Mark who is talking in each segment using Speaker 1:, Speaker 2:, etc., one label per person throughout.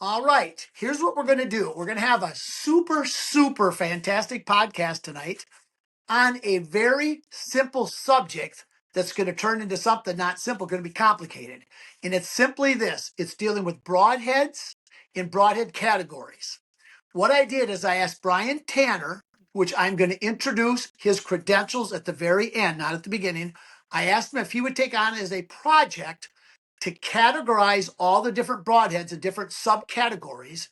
Speaker 1: All right, here's what we're going to do. We're going to have a super, super fantastic podcast tonight on a very simple subject that's going to turn into something not simple, going to be complicated. And it's simply this. It's dealing with broadheads in broadhead categories. What I did is I asked Bryan Tanner, which I'm going to introduce his credentials at the very end, not at the beginning. I asked him if he would take on as a project to categorize all the different broadheads in different subcategories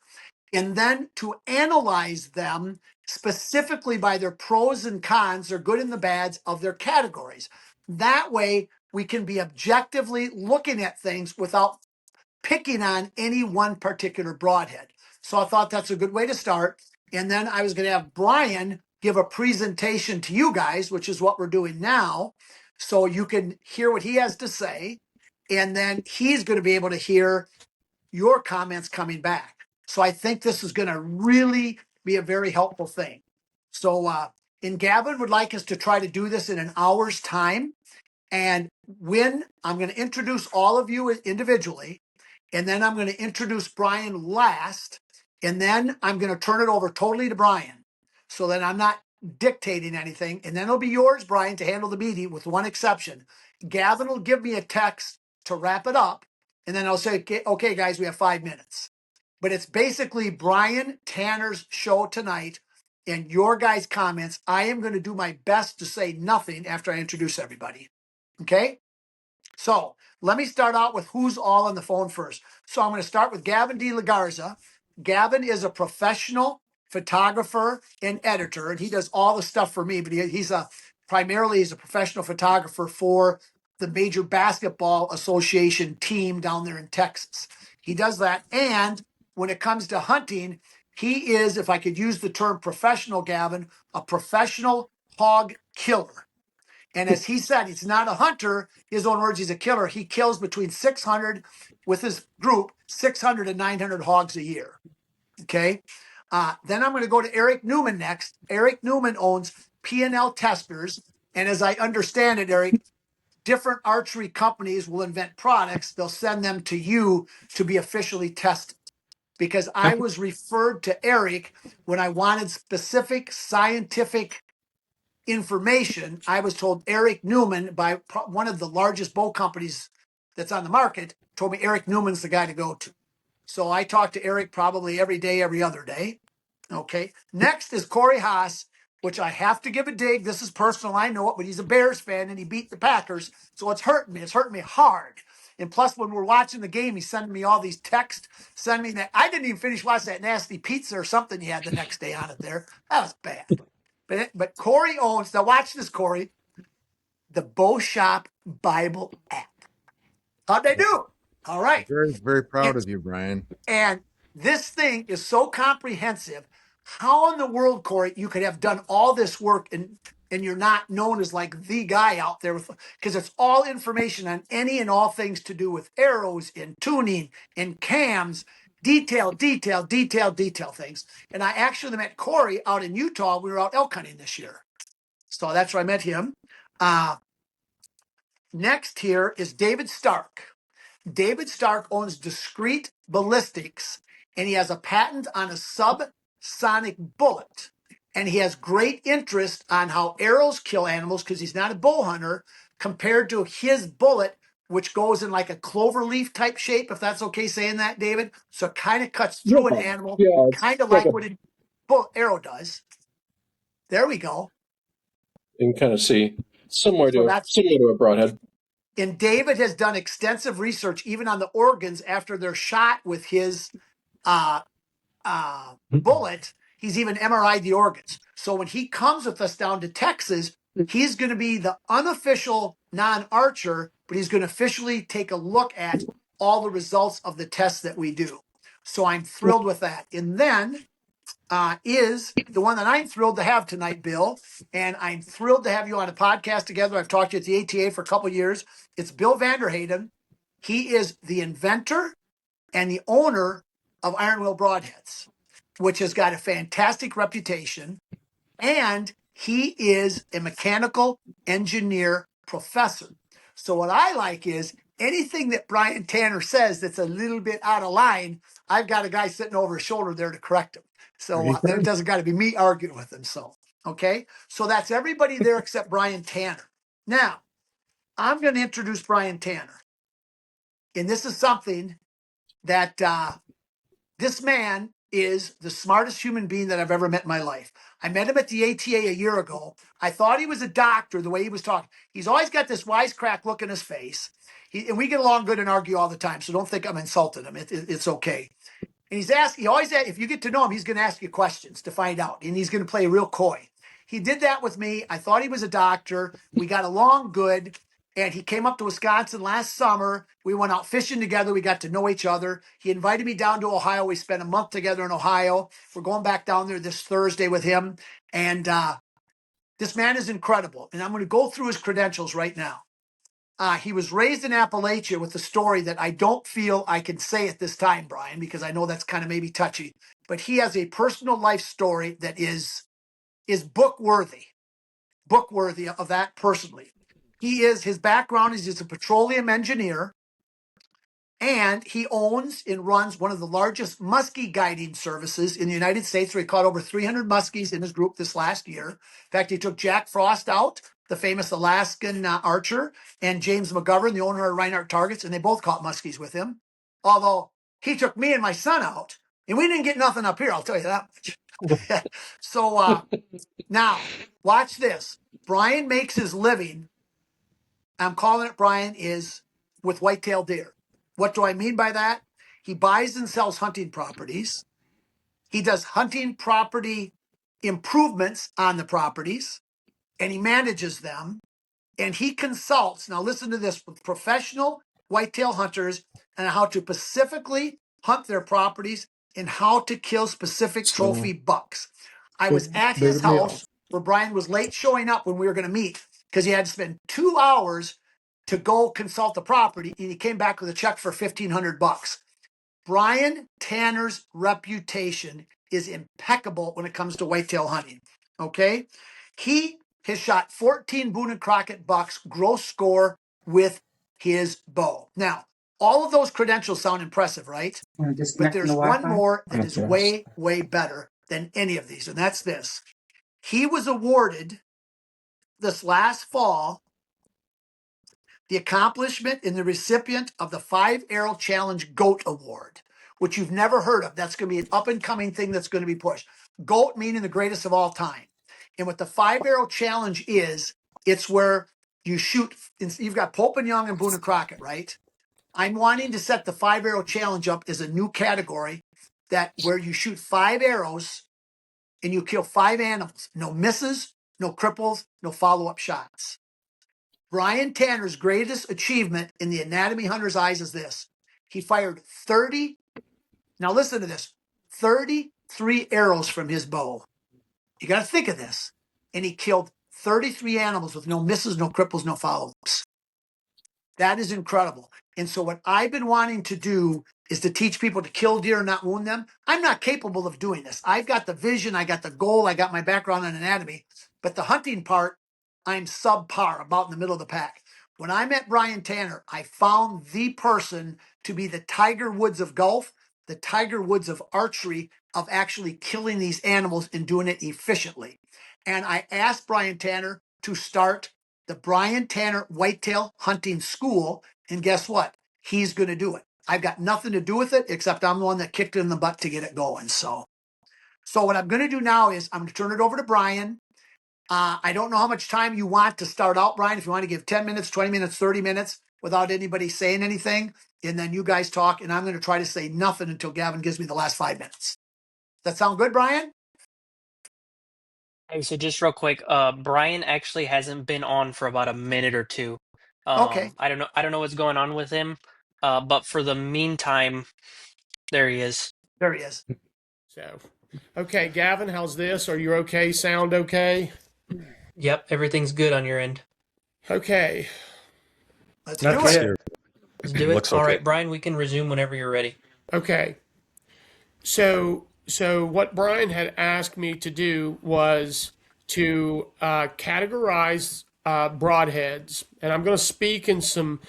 Speaker 1: and then to analyze them specifically by their pros and cons, their good and the bads of their categories. That way, we can be objectively looking at things without picking on any one particular broadhead. So I thought that's a good way to start. And then I was going to have Bryan give a presentation to you guys, which is what we're doing now. So you can hear what he has to say. And then he's going to be able to hear your comments coming back. So I think this is going to really be a very helpful thing. So, and Gavin would like us to try to do this in an hour's time. And when I'm going to introduce all of you individually, and then I'm going to introduce Bryan last, and then I'm going to turn it over totally to Bryan so that I'm not dictating anything. And then it'll be yours, Bryan, to handle the meeting with one exception. Gavin will give me a text to wrap it up, and then I'll say, okay, guys, we have 5 minutes. But it's basically Bryan Tanner's show tonight and your guys' comments. I am going to do my best to say nothing after I introduce everybody. Okay? So let me start out with who's all on the phone first. So I'm going to start with Gavin De La Garza. Gavin is a professional photographer and editor, and he does all the stuff for me, but he's a professional photographer for the Major Basketball Association team down there in Texas. He does that. And when it comes to hunting, he is, if I could use the term professional, Gavin, a professional hog killer. And as he said, he's not a hunter. His own words, he's a killer. He kills between 600 with his group, 600 and 900 hogs a year. Okay. Then I'm going to go to Eric Newman next. Eric Newman owns P&L Testers. And as I understand it, Eric, different archery companies will invent products. They'll send them to you to be officially tested. Because I was referred to Eric when I wanted specific scientific information. I was told Eric Newman by one of the largest bow companies that's on the market told me Eric Newman's the guy to go to. So I talk to Eric probably every day, every other day. Okay. Next is Corey Haas, which I have to give a dig. This is personal. I know it, but he's a Bears fan and he beat the Packers. So it's hurting me. It's hurting me hard. And plus, when we're watching the game, he's sending me all these texts, sending me that. I didn't even finish watching that nasty pizza or something he had the next day on it there. That was bad. But Corey owns, now watch this, Corey, the Bow Shop Bible app. How'd they do? All right.
Speaker 2: Very, very proud of you, Bryan.
Speaker 1: And this thing is so comprehensive. How in the world, Corey, you could have done all this work and you're not known as like the guy out there with, because it's all information on any and all things to do with arrows and tuning and cams, detail things. And I actually met Corey out in Utah. We were out elk hunting this year. So that's where I met him. Next here is David Stark. David Stark owns Discreet Ballistics, and he has a patent on a subsonic bullet. And he has great interest on how arrows kill animals because he's not a bow hunter compared to his bullet, which goes in like a clover leaf type shape, if that's okay saying that, David. So it kind of cuts through an animal, kind of like what a arrow does. There we go.
Speaker 3: You can kind of see similar to a broadhead.
Speaker 1: And David has done extensive research, even on the organs after they're shot with his bullet. He's even MRI'd the organs. So when he comes with us down to Texas, he's going to be the unofficial non-archer, but he's going to officially take a look at all the results of the tests that we do. So I'm thrilled with that. And then is the one that I'm thrilled to have tonight, Bill. And I'm thrilled to have you on a podcast together. I've talked to you at the ATA for a couple of years. It's Bill Vanderheyden. He is the inventor and the owner of Iron Will Broadheads, which has got a fantastic reputation. And he is a mechanical engineer professor. So what I like is anything that Bryan Tanner says that's a little bit out of line, I've got a guy sitting over his shoulder there to correct him. So it doesn't got to be me arguing with him. So, okay. So that's everybody there except Bryan Tanner. Now, I'm going to introduce Bryan Tanner. And this is something that this man is the smartest human being that I've ever met in my life. I met him at the ATA a year ago. I thought he was a doctor the way he was talking. He's always got this wisecrack look in his face. And we get along good and argue all the time, so don't think I'm insulting him. It's okay. And he always asks, if you get to know him, he's going to ask you questions to find out, and he's going to play real coy. He did that with me. I thought he was a doctor. We got along good. And he came up to Wisconsin last summer. We went out fishing together. We got to know each other. He invited me down to Ohio. We spent a month together in Ohio. We're going back down there this Thursday with him. And this man is incredible. And I'm going to go through his credentials right now. He was raised in Appalachia with a story that I don't feel I can say at this time, Bryan, because I know that's kind of maybe touchy. But he has a personal life story that is book worthy of that personally. His background is he's a petroleum engineer, and he owns and runs one of the largest muskie guiding services in the United States, where he caught over 300 muskies in his group this last year. In fact, he took Jack Frost out, the famous Alaskan archer, and James McGovern, the owner of Reinhardt Targets, and they both caught muskies with him. Although he took me and my son out, and we didn't get nothing up here, I'll tell you that much. So now, watch this. Bryan makes his living, I'm calling it, Bryan, is with whitetail deer. What do I mean by that? He buys and sells hunting properties. He does hunting property improvements on the properties, and he manages them. And he consults, now listen to this, with professional whitetail hunters and how to specifically hunt their properties and how to kill specific trophy bucks. I was at his house where Bryan was late showing up when we were going to meet because he had to spend 2 hours to go consult the property, and he came back with a check for $1,500. Bryan Tanner's reputation is impeccable when it comes to whitetail hunting. Okay, he has shot 14 Boone and Crockett bucks gross score with his bow. Now, all of those credentials sound impressive, right? But there's one more that is way, way better than any of these, and that's this. He was awarded this last fall the accomplishment and the recipient of the 5 Arrow Challenge GOAT Award, which you've never heard of. That's going to be an up-and-coming thing that's going to be pushed. GOAT meaning the greatest of all time. And what the 5 Arrow Challenge is, it's where you shoot, you've got Pope and Young and Boone and Crockett, right? I'm wanting to set the 5 Arrow Challenge up as a new category that where you shoot 5 arrows and you kill 5 animals. No misses, no cripples, no follow-up shots. Bryan Tanner's greatest achievement in the Anatomy Hunter's eyes is this. He fired 30, now listen to this, 33 arrows from his bow. You got to think of this. And he killed 33 animals with no misses, no cripples, no follow-ups. That is incredible. And so what I've been wanting to do is to teach people to kill deer and not wound them. I'm not capable of doing this. I've got the vision, I got the goal, I got my background in anatomy, but the hunting part, I'm subpar, about in the middle of the pack. When I met Bryan Tanner, I found the person to be the Tiger Woods of golf, the Tiger Woods of archery, of actually killing these animals and doing it efficiently. And I asked Bryan Tanner to start the Bryan Tanner Whitetail Hunting School, and guess what? He's going to do it. I've got nothing to do with it, except I'm the one that kicked it in the butt to get it going. So what I'm going to do now is I'm going to turn it over to Bryan. I don't know how much time you want to start out, Bryan, if you want to give 10 minutes, 20 minutes, 30 minutes without anybody saying anything, and then you guys talk, and I'm going to try to say nothing until Gavin gives me the last 5 minutes. Does that sound good, Bryan?
Speaker 4: Hey, so just real quick, Bryan actually hasn't been on for about a minute or two.
Speaker 1: Okay.
Speaker 4: I don't know what's going on with him. But for the meantime, there he is.
Speaker 1: There he is.
Speaker 5: So, okay, Gavin, how's this? Are you okay? Sound okay?
Speaker 4: Yep, everything's good on your end.
Speaker 5: Okay.
Speaker 1: Let's do it.
Speaker 4: Let's do it.
Speaker 2: Looks
Speaker 4: All
Speaker 2: okay.
Speaker 4: right, Bryan, we can resume whenever you're ready.
Speaker 5: Okay. So what Bryan had asked me to do was to categorize broadheads, and I'm going to speak in some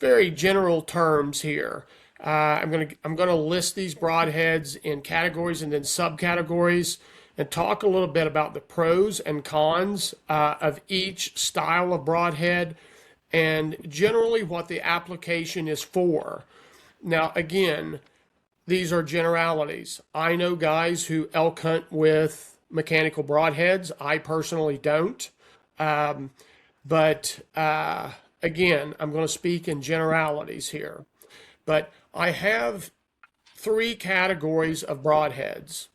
Speaker 5: very general terms here. I'm gonna list these broadheads in categories and then subcategories, and talk a little bit about the pros and cons of each style of broadhead, and generally what the application is for. Now, again, these are generalities. I know guys who elk hunt with mechanical broadheads. I personally don't. But again, I'm going to speak in generalities here. But I have three categories of broadheads.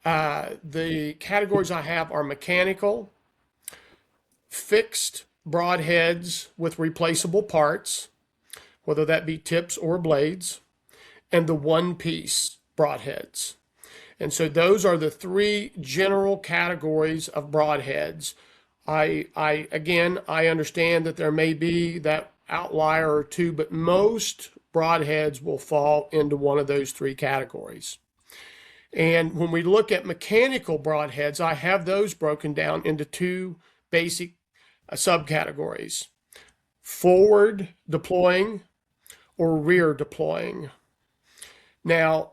Speaker 5: The categories I have are mechanical, fixed broadheads with replaceable parts, whether that be tips or blades, and the one-piece broadheads. And so those are the three general categories of broadheads. Again, I understand that there may be that outlier or two, but most broadheads will fall into one of those three categories. And when we look at mechanical broadheads, I have those broken down into two basic subcategories: forward deploying or rear deploying. Now,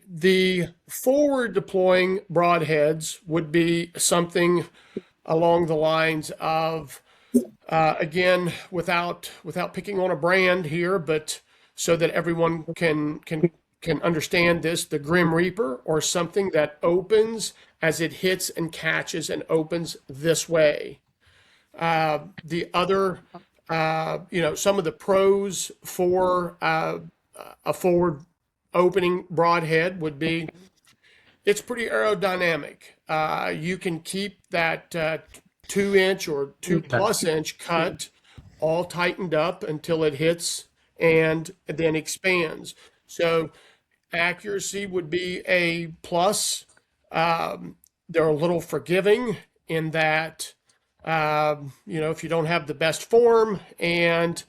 Speaker 5: the forward deploying broadheads would be something along the lines of, again, without picking on a brand here, but so that everyone can understand this, the Grim Reaper, or something that opens as it hits and catches and opens this way. The other, some of the pros for a forward opening broadhead would be it's pretty aerodynamic. You can keep that 2-inch or 2+ inch cut all tightened up until it hits and then expands. So accuracy would be a plus. They're a little forgiving in that, if you don't have the best form and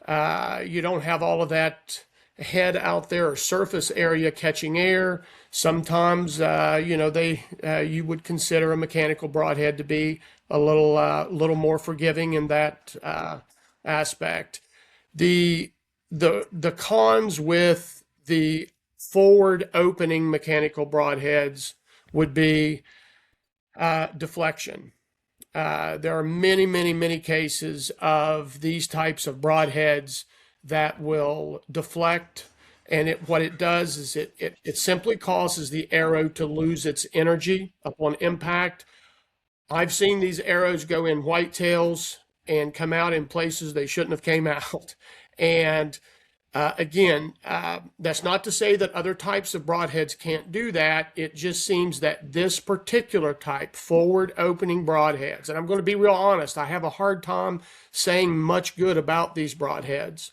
Speaker 5: you don't have all of that head out there or surface area catching air, sometimes you would consider a mechanical broadhead to be a little more forgiving in that aspect. The cons with the forward opening mechanical broadheads would be deflection. There are many, many, many cases of these types of broadheads that will deflect, and what it does is it simply causes the arrow to lose its energy upon impact. I've seen these arrows go in whitetails and come out in places they shouldn't have came out. And again, that's not to say that other types of broadheads can't do that. It just seems that this particular type, forward opening broadheads, and I'm going to be real honest, I have a hard time saying much good about these broadheads.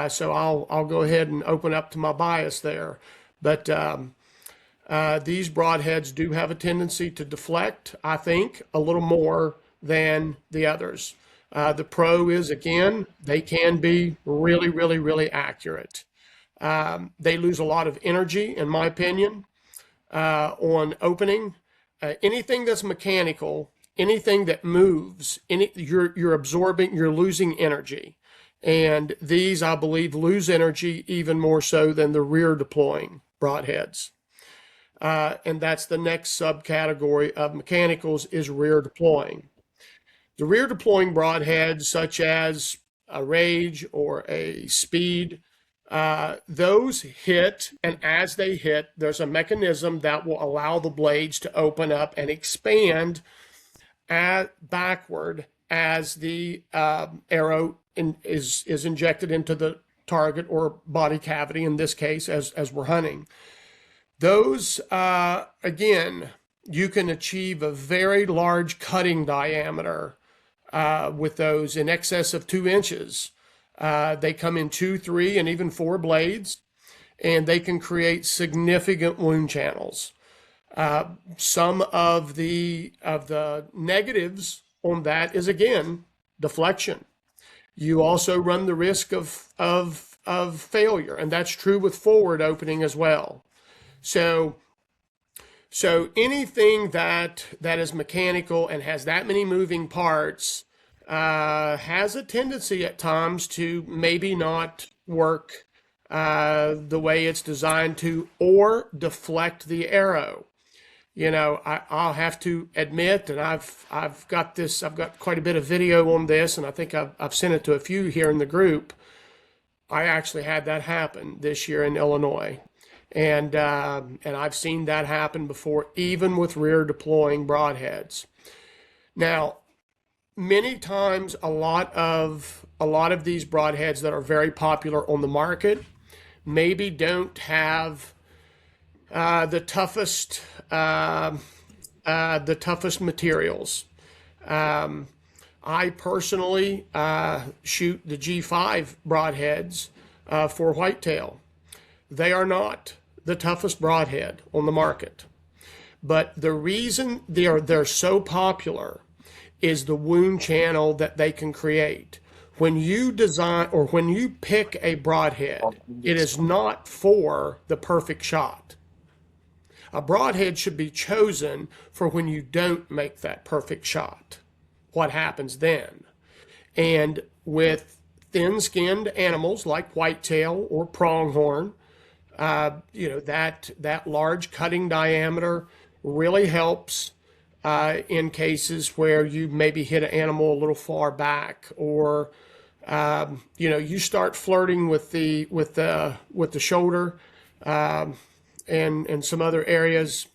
Speaker 5: So I'll go ahead and open up to my bias there. But these broadheads do have a tendency to deflect, I think, a little more than the others. The pro is, again, they can be really, really, really accurate. They lose a lot of energy, in my opinion, on opening. Anything that's mechanical, anything that moves, you're losing energy. And these, I believe, lose energy even more so than the rear deploying broadheads. And that's the next subcategory of mechanicals, is rear deploying. The rear deploying broadheads, such as a Rage or a Speed, those hit, and as they hit, there's a mechanism that will allow the blades to open up and expand backward as the arrow is injected into the target or body cavity, in this case, as we're hunting. Those, again, you can achieve a very large cutting diameter with those in excess of 2 inches. They come in 2, 3, and even 4 blades, and they can create significant wound channels. Some of the negatives on that is, again, deflection. You also run the risk of failure, and that's true with forward opening as well. So anything that is mechanical and has that many moving parts, has a tendency at times to maybe not work the way it's designed to, or deflect the arrow. I'll have to admit, and I've got quite a bit of video on this, and I think I've sent it to a few here in the group. I actually had that happen this year in Illinois, and I've seen that happen before, even with rear deploying broadheads. Now, many times, a lot of these broadheads that are very popular on the market maybe don't have the toughest materials. I personally shoot the G5 broadheads for whitetail. They are not the toughest broadhead on the market, but the reason they're so popular is the wound channel that they can create. When you design or when you pick a broadhead, it is not for the perfect shot. A broadhead should be chosen for when you don't make that perfect shot. What happens then? And with thin-skinned animals like whitetail or pronghorn, that large cutting diameter really helps in cases where you maybe hit an animal a little far back, or you start flirting with the shoulder and some other areas.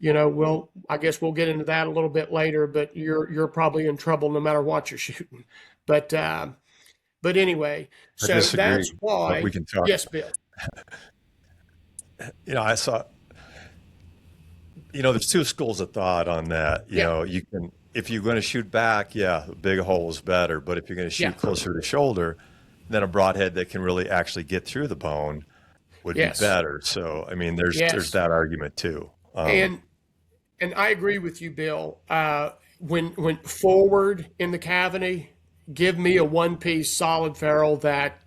Speaker 5: I guess we'll get into that a little bit later, but you're probably in trouble no matter what you're shooting. But anyway, so that's why.
Speaker 6: But we can talk.
Speaker 5: Yes, Bill.
Speaker 6: I saw. There's two schools of thought on that. You can, if you're going to shoot back, a big hole is better. But if you're going to shoot closer to shoulder, then a broadhead that can really actually get through the bone would be better. So, there's that argument too.
Speaker 5: And I agree with you, Bill. When forward in the cavity, give me a one-piece solid ferrule. That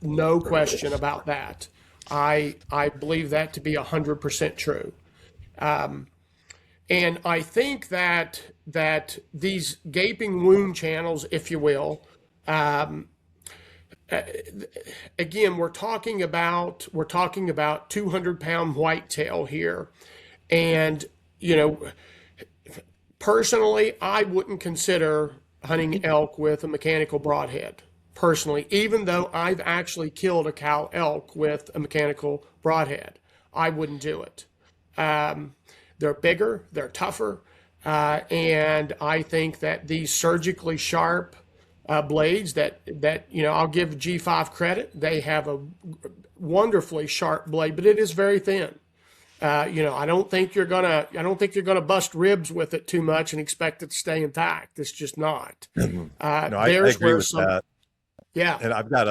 Speaker 5: no question about that. I believe that to be 100% true. And I think that these gaping wound channels, if you will, again, we're talking about 200-pound whitetail here, and personally, I wouldn't consider hunting elk with a mechanical broadhead. Personally, even though I've actually killed a cow elk with a mechanical broadhead, I wouldn't do it. They're bigger, they're tougher, and I think that these surgically sharp blades that I'll give G5 credit. They have a wonderfully sharp blade, but it is very thin. I don't think you're gonna bust ribs with it too much and expect it to stay intact. It's just not.
Speaker 6: I agree with that.
Speaker 5: Yeah.
Speaker 6: And I've got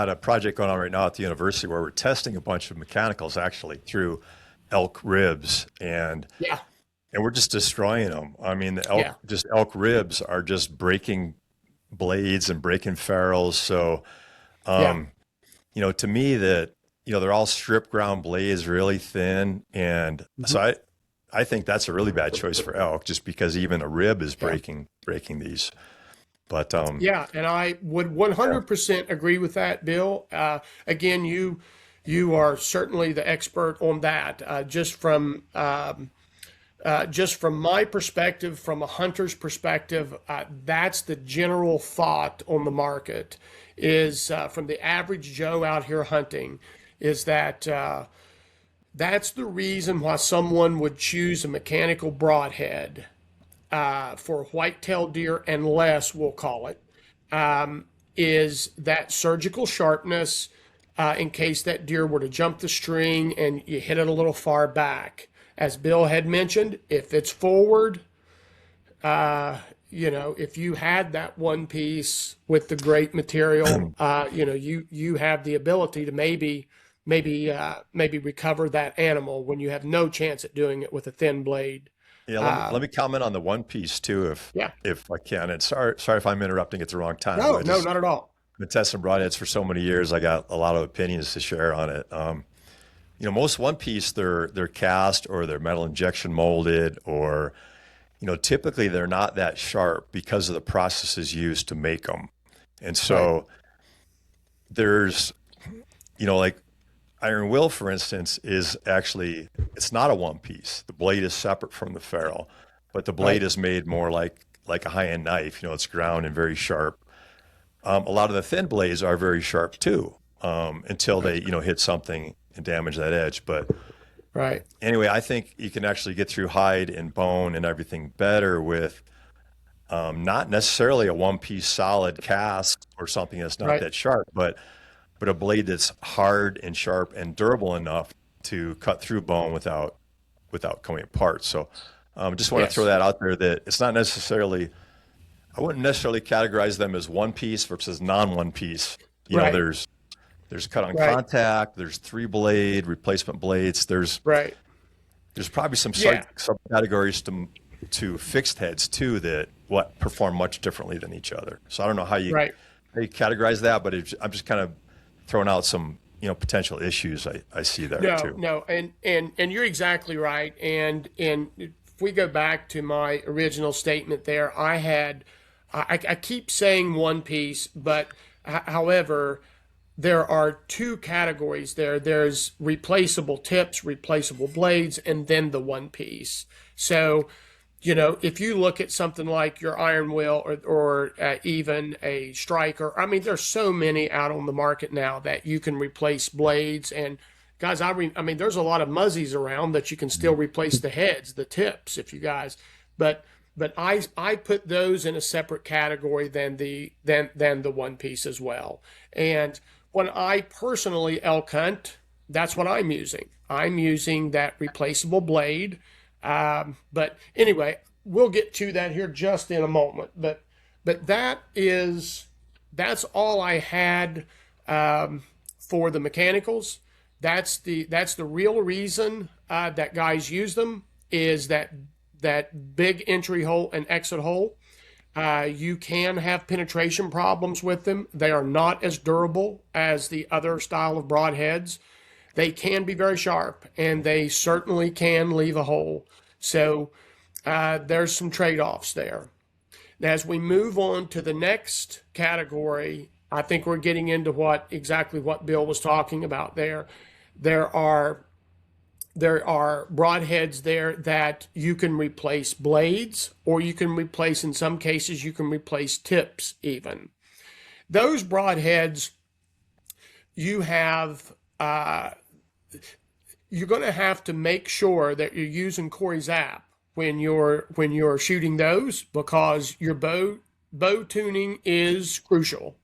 Speaker 6: a project going on right now at the university where we're testing a bunch of mechanicals actually through elk ribs, and we're just destroying them. The elk ribs are just breaking blades and breaking ferrules. So, to me that, they're all strip ground blades, really thin. And so I think that's a really bad choice for elk, just because even a rib is breaking these. But and I would 100% agree with that, Bill. Again, you are certainly the expert on that. Just from my perspective, from a hunter's perspective, that's the general thought on the market. Is from the average Joe out here hunting, is that that's the reason why someone would choose a mechanical broadhead for whitetail deer, unless we'll call it, is that surgical sharpness in case that deer were to jump the string and you hit it a little far back. As Bill had mentioned, if it's forward, if you had that one piece with the great material, you have the ability to maybe recover that animal when you have no chance at doing it with a thin blade. Yeah, let me comment on the one piece too, if I can. And sorry if I'm interrupting at the wrong time.
Speaker 5: No, not at all.
Speaker 6: I've been testing broadheads for so many years. I got a lot of opinions to share on it. Most one piece, they're cast or they're metal injection molded, or typically they're not that sharp because of the processes used to make them. And so there's, like iron will, for instance, is actually, it's not a one piece. The blade is separate from the ferrule, but the blade is made more like a high-end knife. It's ground and very sharp. A lot of the thin blades are very sharp too, until they, hit something and damage that edge. But anyway, I think you can actually get through hide and bone and everything better with not necessarily a one-piece solid cast or something that's not that sharp, but a blade that's hard and sharp and durable enough to cut through bone without coming apart. So just want to throw that out there, that it's not necessarily, I wouldn't necessarily categorize them as one piece versus non-one piece. There's cut on contact, there's 3-blade replacement blades, there's probably some subcategories to fixed heads too that perform much differently than each other. So I don't know how you categorize that, but I'm just kind of throwing out some potential issues I see there too.
Speaker 5: No, and you're exactly right. And if we go back to my original statement there, I keep saying one piece, but however, there are two categories there. There's replaceable tips, replaceable blades, and then the one piece. So, if you look at something like your iron will or even a striker, I mean, there's so many out on the market now that you can replace blades. And guys, I mean, there's a lot of muzzies around that you can still replace the heads, the tips, if you guys. But I put those in a separate category than the one piece as well. And when I personally elk hunt, that's what I'm using. I'm using that replaceable blade. But anyway, we'll get to that here just in a moment. But that's all I had for the mechanicals. That's the real reason that guys use them, is that big entry hole and exit hole. You can have penetration problems with them. They are not as durable as the other style of broadheads. They can be very sharp, and they certainly can leave a hole. So there's some trade-offs there. Now, as we move on to the next category, I think we're getting into exactly what Bill was talking about there. There are broadheads there that you can replace blades, or you can replace, in some cases, you can replace tips even. Those broadheads, you're going to have to make sure that you're using Corey Zapp when you're shooting those, because your bow tuning is crucial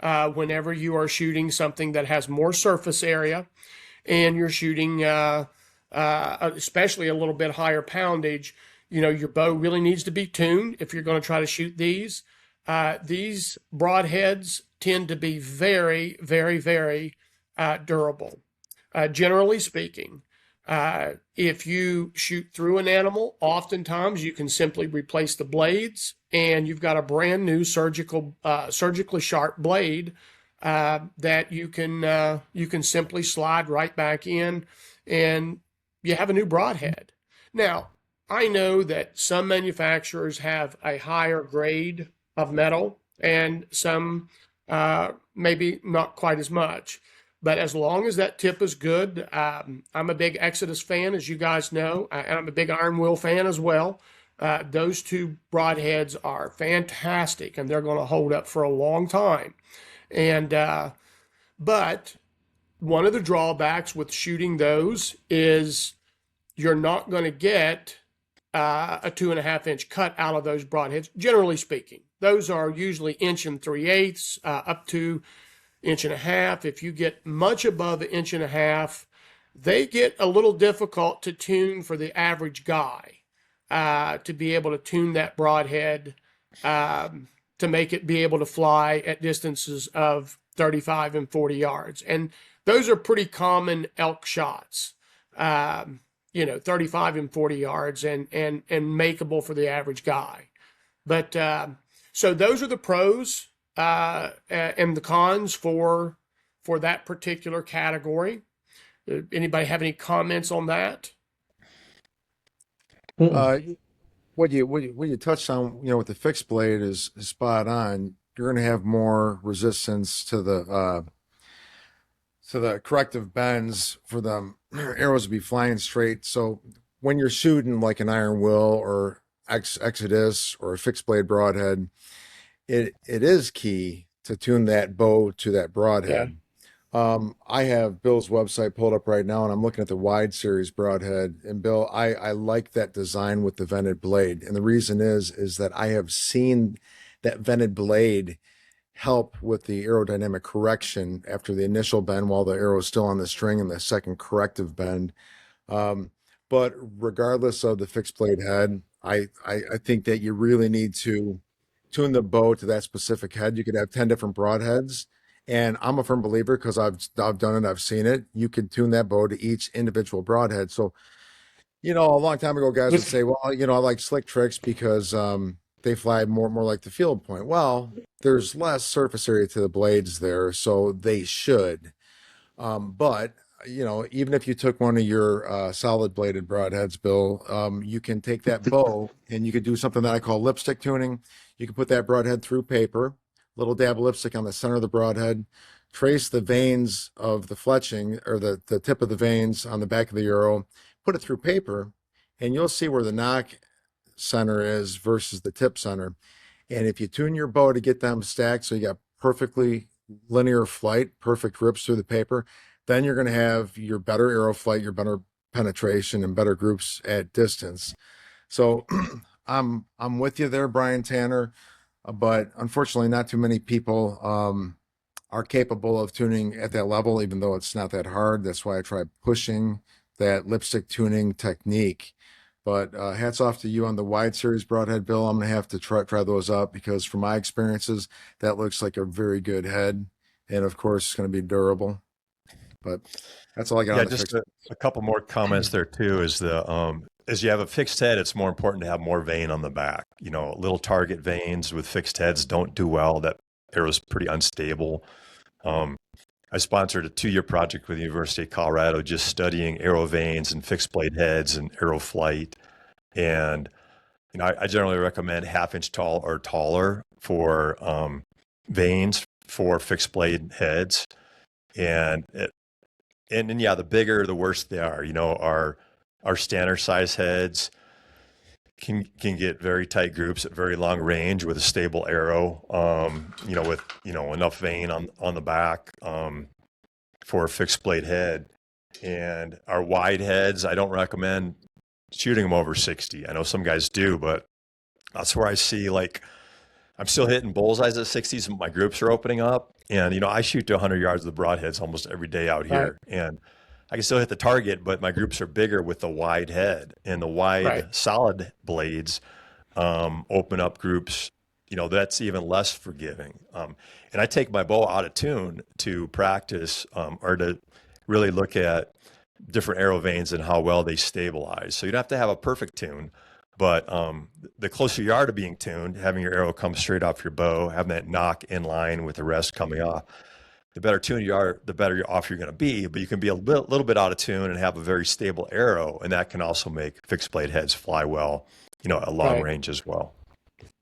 Speaker 5: whenever you are shooting something that has more surface area, and you're shooting especially a little bit higher poundage. Your bow really needs to be tuned if you're going to try to shoot these. These broadheads tend to be very, very, very durable. Generally speaking, if you shoot through an animal, oftentimes you can simply replace the blades, and you've got a brand new surgically sharp blade that you can simply slide right back in, and you have a new broadhead. Now, I know that some manufacturers have a higher grade of metal, and some maybe not quite as much. But as long as that tip is good, I'm a big Exodus fan, as you guys know, and I'm a big Iron Will fan as well. Those two broadheads are fantastic, and they're going to hold up for a long time. And but one of the drawbacks with shooting those is you're not going to get a 2.5-inch cut out of those broadheads, generally speaking. Those are usually 1 3/8 up to 1.5 inches. If you get much above 1.5 inches, they get a little difficult to tune for the average guy, to be able to tune that broadhead to make it be able to fly at distances of 35 and 40 yards. And those are pretty common elk shots, 35 and 40 yards, and makeable for the average guy. But so those are the pros and the cons for that particular category. Anybody have any comments on that?
Speaker 2: what you touched on, with the fixed blade is spot on. You're going to have more resistance to the corrective bends for the arrows to be flying straight. So when you're shooting like an iron will or Exodus or a fixed blade broadhead, it is key to tune that bow to that broadhead. I have Bill's website pulled up right now, and I'm looking at the wide series broadhead. And Bill, I like that design with the vented blade, and the reason is that I have seen that vented blade help with the aerodynamic correction after the initial bend while the arrow is still on the string and the second corrective bend. But regardless of the fixed blade head, I think that you really need to tune the bow to that specific head. You could have 10 different broadheads. And I'm a firm believer, because I've done it, I've seen it. You can tune that bow to each individual broadhead. So, a long time ago, guys would say, well, I like slick tricks because they fly more like the field point. Well, there's less surface area to the blades there, so they should. But even if you took one of your solid bladed broadheads, Bill, you can take that bow and you could do something that I call lipstick tuning. You can put that broadhead through paper, little dab of lipstick on the center of the broadhead, trace the veins of the fletching, or the tip of the veins on the back of the arrow, put it through paper, and you'll see where the nock center is versus the tip center. And if you tune your bow to get them stacked so you got perfectly linear flight, perfect rips through the paper, then you're going to have your better arrow flight, your better penetration, and better groups at distance. So I'm with you there, Bryan Tanner. But unfortunately, not too many people are capable of tuning at that level, even though it's not that hard. That's why I try pushing that lipstick tuning technique. But hats off to you on the wide series broadhead, Bill. I'm going to have to try those out, because from my experiences, that looks like a very good head. And of course, it's going to be durable. But that's all I got.
Speaker 6: Yeah, just a couple more comments there too. Is as you have a fixed head, it's more important to have more vein on the back. Little target veins with fixed heads don't do well. That arrow's pretty unstable. I sponsored a 2-year project with the University of Colorado, just studying arrow veins and fixed blade heads and arrow flight. And I generally recommend 1/2 inch tall or taller for veins for fixed blade heads. And yeah, the bigger, the worse they are. Our standard size heads can get very tight groups at very long range with a stable arrow, with enough vein on the back for a fixed blade head. And our wide heads, I don't recommend shooting them over 60. I know some guys do, but that's where I see, I'm still hitting bullseyes at 60s, and my groups are opening up. And, I shoot to 100 yards of the broadheads almost every day out here. Right. And I can still hit the target, but my groups are bigger with the wide head, and the wide solid blades open up groups. That's even less forgiving. And I take my bow out of tune to practice or to really look at different arrow veins and how well they stabilize. So you don't have to have a perfect tune, but the closer you are to being tuned, having your arrow come straight off your bow, having that nock in line with the rest coming off, the better tuned you are, the better off you're going to be. But you can be a little bit out of tune and have a very stable arrow, and that can also make fixed blade heads fly well, at long range as well.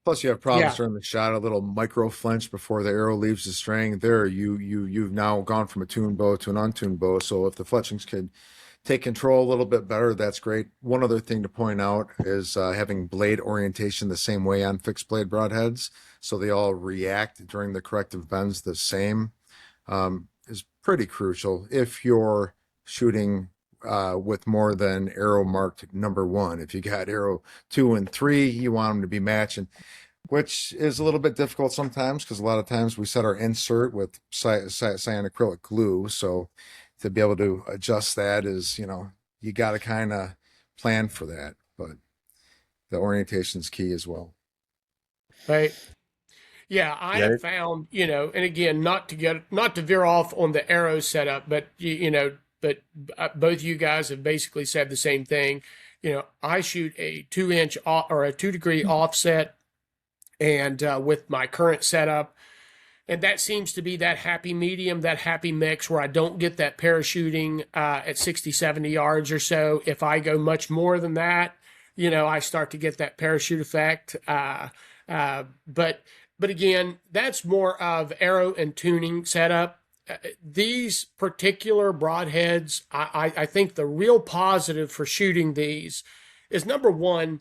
Speaker 2: Plus, you have problems during the shot, a little micro flinch before the arrow leaves the string. There, you've now gone from a tuned bow to an untuned bow. So if the fletchings could take control a little bit better, that's great. One other thing to point out is having blade orientation the same way on fixed blade broadheads, so they all react during the corrective bends the same, is pretty crucial if you're shooting with more than arrow marked number 1. If you got arrow 2 and 3, you want them to be matching, which is a little bit difficult sometimes, because a lot of times we set our insert with cyanacrylic glue. So to be able to adjust that is, you got to kind of plan for that, but the orientation is key as well.
Speaker 5: Right. Yeah, I have found, and again, not to veer off on the arrow setup, but but both you guys have basically said the same thing. I shoot a 2-inch or a 2-degree offset, and with my current setup, and that seems to be that happy medium, that happy mix where I don't get that parachuting at 60, 70 yards or so. If I go much more than that, I start to get that parachute effect. But again, that's more of arrow and tuning setup. These particular broadheads, I think the real positive for shooting these is, number one,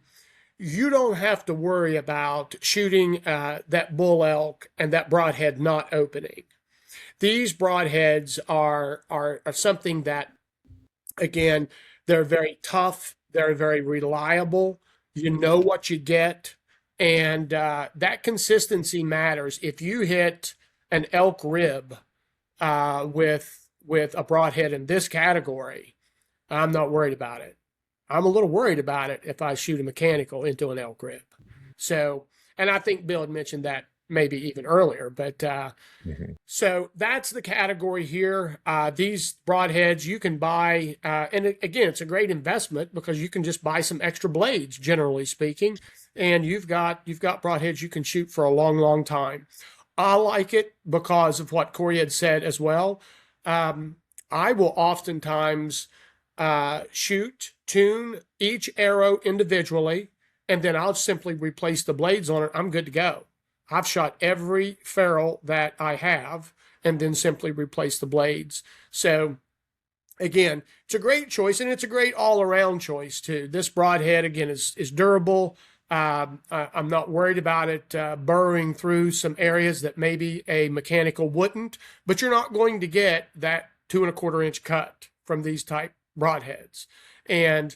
Speaker 5: you don't have to worry about shooting that bull elk and that broadhead not opening. These broadheads are something that, again, they're very tough, they're very reliable. You know what you get, and that consistency matters. If you hit an elk rib with a broadhead in this category, I'm not worried about it. I'm a little worried about it if I shoot a mechanical into an elk rib. So, and I think Bill had mentioned that maybe even earlier, but so that's the category here. These broadheads you can buy, and again, it's a great investment because you can just buy some extra blades, generally speaking, and you've got broadheads you can shoot for a long, long time. I like it because of what Corey had said as well. I will oftentimes tune each arrow individually, and then I'll simply replace the blades on it. I'm good to go. I've shot every ferrule that I have and then simply replace the blades. So again, it's a great choice, and it's a great all-around choice too. This broadhead, again, is durable. I'm not worried about it burrowing through some areas that maybe a mechanical wouldn't, but you're not going to get that 2 1/4 inch cut from these type broadheads. And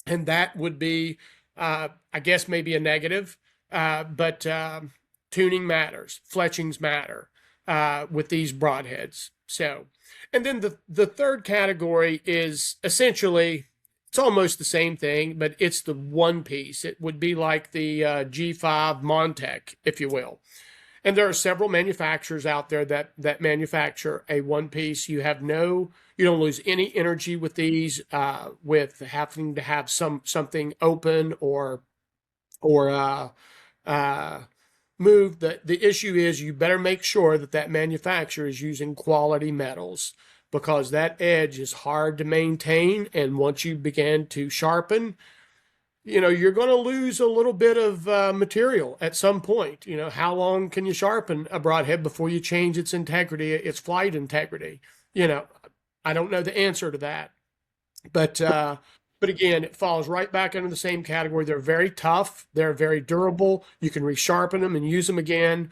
Speaker 5: that would be, I guess, maybe a negative, but tuning matters, fletchings matter with these broadheads. So, and then the third category is essentially, it's almost the same thing, but it's the one piece. It would be like the G5 Montec, if you will. And there are several manufacturers out there that manufacture a one piece. You don't lose any energy with these, with having to have something open or move. The issue is you better make sure that manufacturer is using quality metals, because that edge is hard to maintain. And once you begin to sharpen, you're going to lose a little bit of material at some point. How long can you sharpen a broadhead before you change its integrity, its flight integrity? I don't know the answer to that, but again, it falls right back under the same category. They're very tough. They're very durable. You can resharpen them and use them again.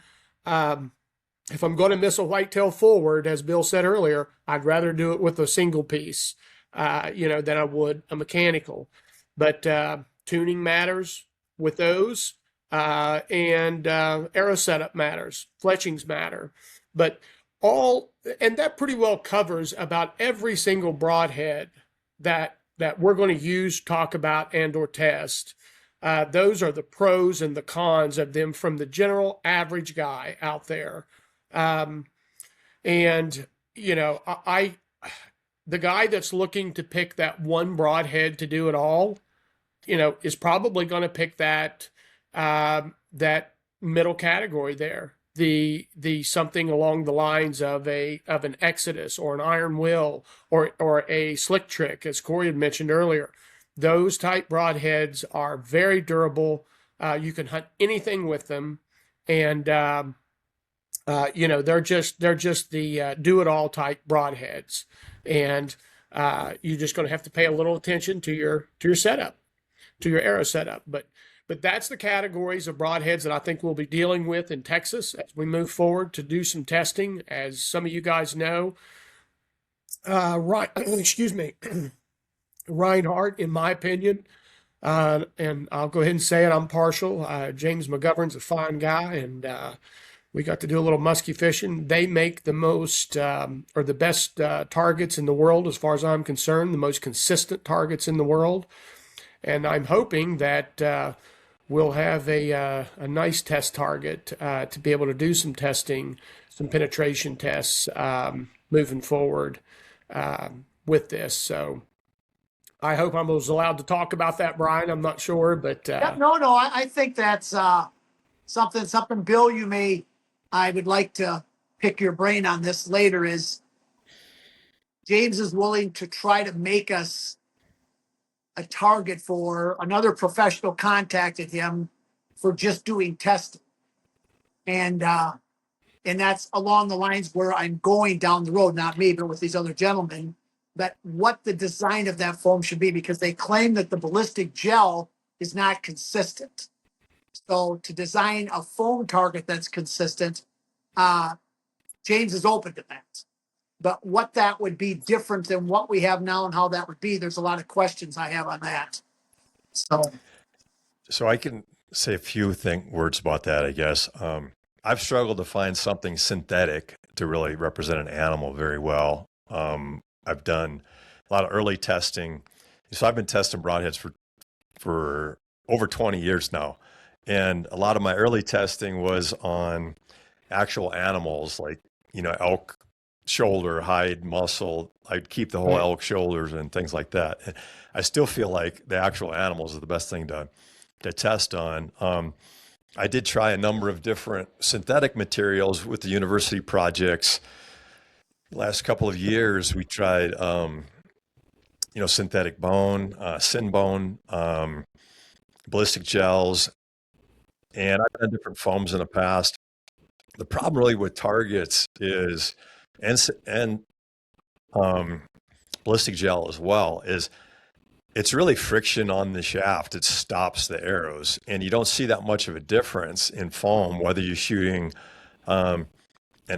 Speaker 5: If I'm going to miss a whitetail forward, as Bill said earlier, I'd rather do it with a single piece, than I would a mechanical. But tuning matters with those, and arrow setup matters. Fletchings matter. But and that pretty well covers about every single broadhead that we're going to use, talk about, and or test. Those are the pros and the cons of them from the general average guy out there. And the guy that's looking to pick that one broadhead to do it all, is probably going to pick that middle category there. The something along the lines of an Exodus or an Iron Will or a Slick Trick, as Corey had mentioned earlier. Those type broadheads are very durable. You can hunt anything with them, and they're just the do it all type broadheads. And you're just going to have to pay a little attention to your setup, to your arrow setup. But that's the categories of broadheads that I think we'll be dealing with in Texas as we move forward to do some testing. As some of you guys know, Reinhardt, in my opinion, and I'll go ahead and say it, I'm partial. James McGovern's a fine guy, and we got to do a little muskie fishing. They make the most or the best targets in the world, as far as I'm concerned, the most consistent targets in the world. And I'm hoping that we'll have a nice test target to be able to do some testing, some penetration tests moving forward with this. So I hope I was allowed to talk about that, Bryan. I'm not sure, but
Speaker 1: no, I think that's something, Bill, I would like to pick your brain on this later. Is James is willing to try to make us a target for another professional contacted him for just doing testing. And that's along the lines where I'm going down the road, not me, but with these other gentlemen, that what the design of that foam should be, because they claim that the ballistic gel is not consistent. So to design a foam target that's consistent, James is open to that. But what that would be different than what we have now and how that would be, there's a lot of questions I have on that.
Speaker 6: So I can say a few words about that, I guess. I've struggled to find something synthetic to really represent an animal very well. I've done a lot of early testing. So I've been testing broadheads for over 20 years now. And a lot of my early testing was on actual animals, like, elk shoulder, hide, muscle. I'd keep the whole elk shoulders and things like that. And I still feel like the actual animals are the best thing to test on. I did try a number of different synthetic materials with the university projects. The last couple of years, we tried, synthetic bone, sin bone, ballistic gels, and I've done different foams in the past. The problem really with targets is, and ballistic gel as well, is it's really friction on the shaft. It stops the arrows, and you don't see that much of a difference in foam, whether you're shooting an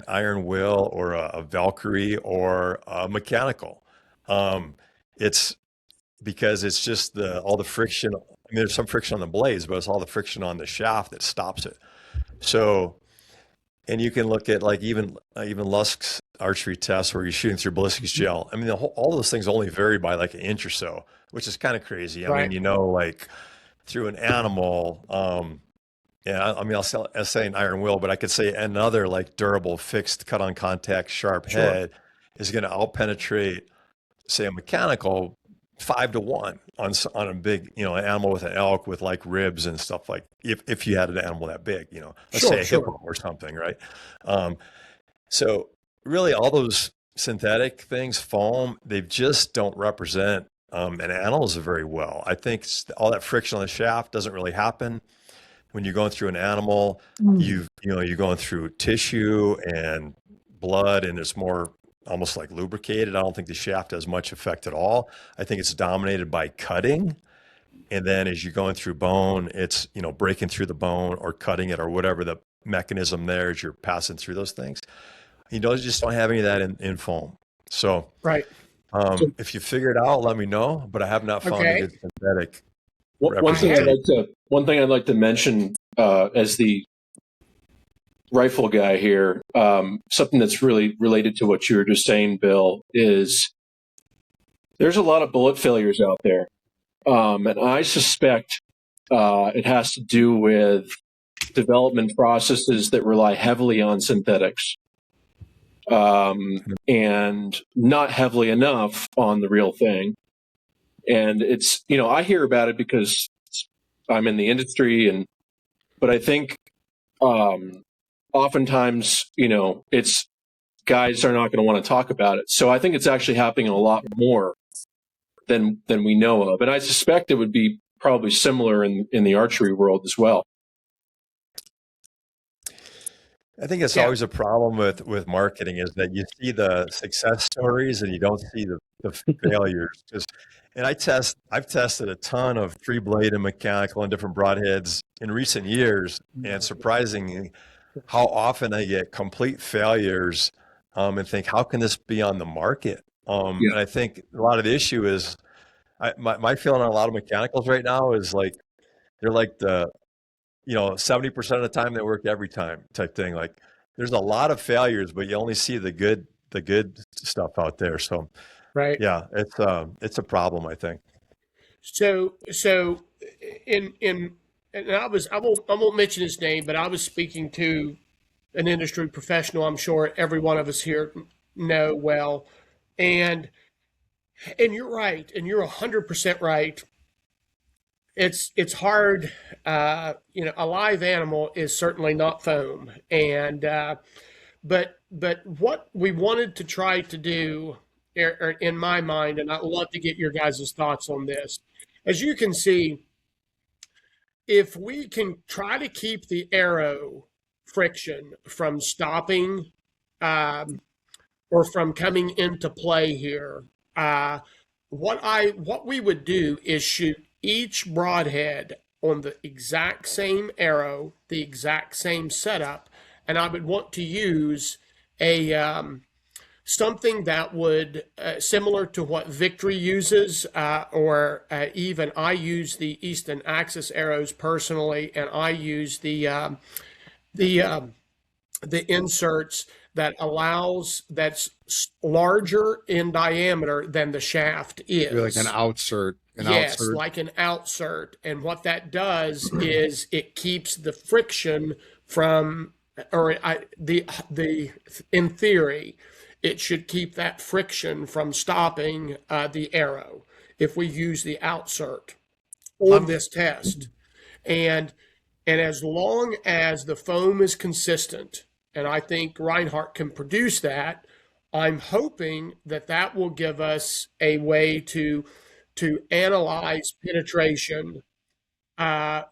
Speaker 6: iron will or a Valkyrie or a mechanical. It's because it's just all the friction. I mean, there's some friction on the blades, but it's all the friction on the shaft that stops it. So, and you can look at like even Lusk's archery tests where you're shooting through ballistics gel. I mean, all those things only vary by like an inch or so, which is kind of crazy. I mean, like through an animal, I'll say an iron will, but I could say another like durable, fixed, cut on contact, sharp head is going to outpenetrate, say, a mechanical 5 to 1 on a big, an animal with an elk with like ribs and stuff, like if you had an animal that big, let's say a hippo or something, right? So really all those synthetic things, foam, they just don't represent an animal very well. I think all that friction on the shaft doesn't really happen when you're going through an animal. You're going through tissue and blood, and it's more almost like lubricated. I don't think the shaft has much effect at all. I think it's dominated by cutting. And then as you're going through bone, it's, breaking through the bone or cutting it or whatever the mechanism there as you're passing through those things. You just don't have any of that in foam. So, if you figure it out, let me know, but I have not found a good synthetic.
Speaker 3: One thing I'd like to mention as the rifle guy here, something that's really related to what you were just saying, Bill, is there's a lot of bullet failures out there. And I suspect it has to do with development processes that rely heavily on synthetics and not heavily enough on the real thing. And it's, I hear about it because I'm in the industry, but I think oftentimes, it's guys are not going to want to talk about it. So I think it's actually happening a lot more than we know of. And I suspect it would be probably similar in the archery world as well.
Speaker 6: I think it's always a problem with marketing, is that you see the success stories and you don't see the failures. And I've tested a ton of 3-blade and mechanical and different broadheads in recent years, and surprisingly, how often I get complete failures and think, how can this be on the market? And I think a lot of the issue is, my feeling on a lot of mechanicals right now is like, they're like 70% of the time they work every time type thing. Like there's a lot of failures, but you only see the good stuff out there. So it's a problem, I think.
Speaker 5: So and I won't mention his name, but I was speaking to an industry professional I'm sure every one of us here know well. And you're right, and you're 100% right. It's hard. A live animal is certainly not foam, and but what we wanted to try to do, in my mind, and I'd love to get your guys' thoughts on this, as you can see, if we can try to keep the arrow friction from stopping or from coming into play here, what we would do is shoot each broadhead on the exact same arrow, the exact same setup, and I would want to use a something that would similar to what Victory uses, or even I use the Easton Axis arrows personally, and I use the inserts that's larger in diameter than the shaft is.
Speaker 2: Like an outsert.
Speaker 5: Yes, like an outsert. And what that does is it keeps the friction from, in theory, it should keep that friction from stopping the arrow if we use the outsert on this test. And as long as the foam is consistent, and I think Reinhardt can produce that, I'm hoping that will give us a way to analyze penetration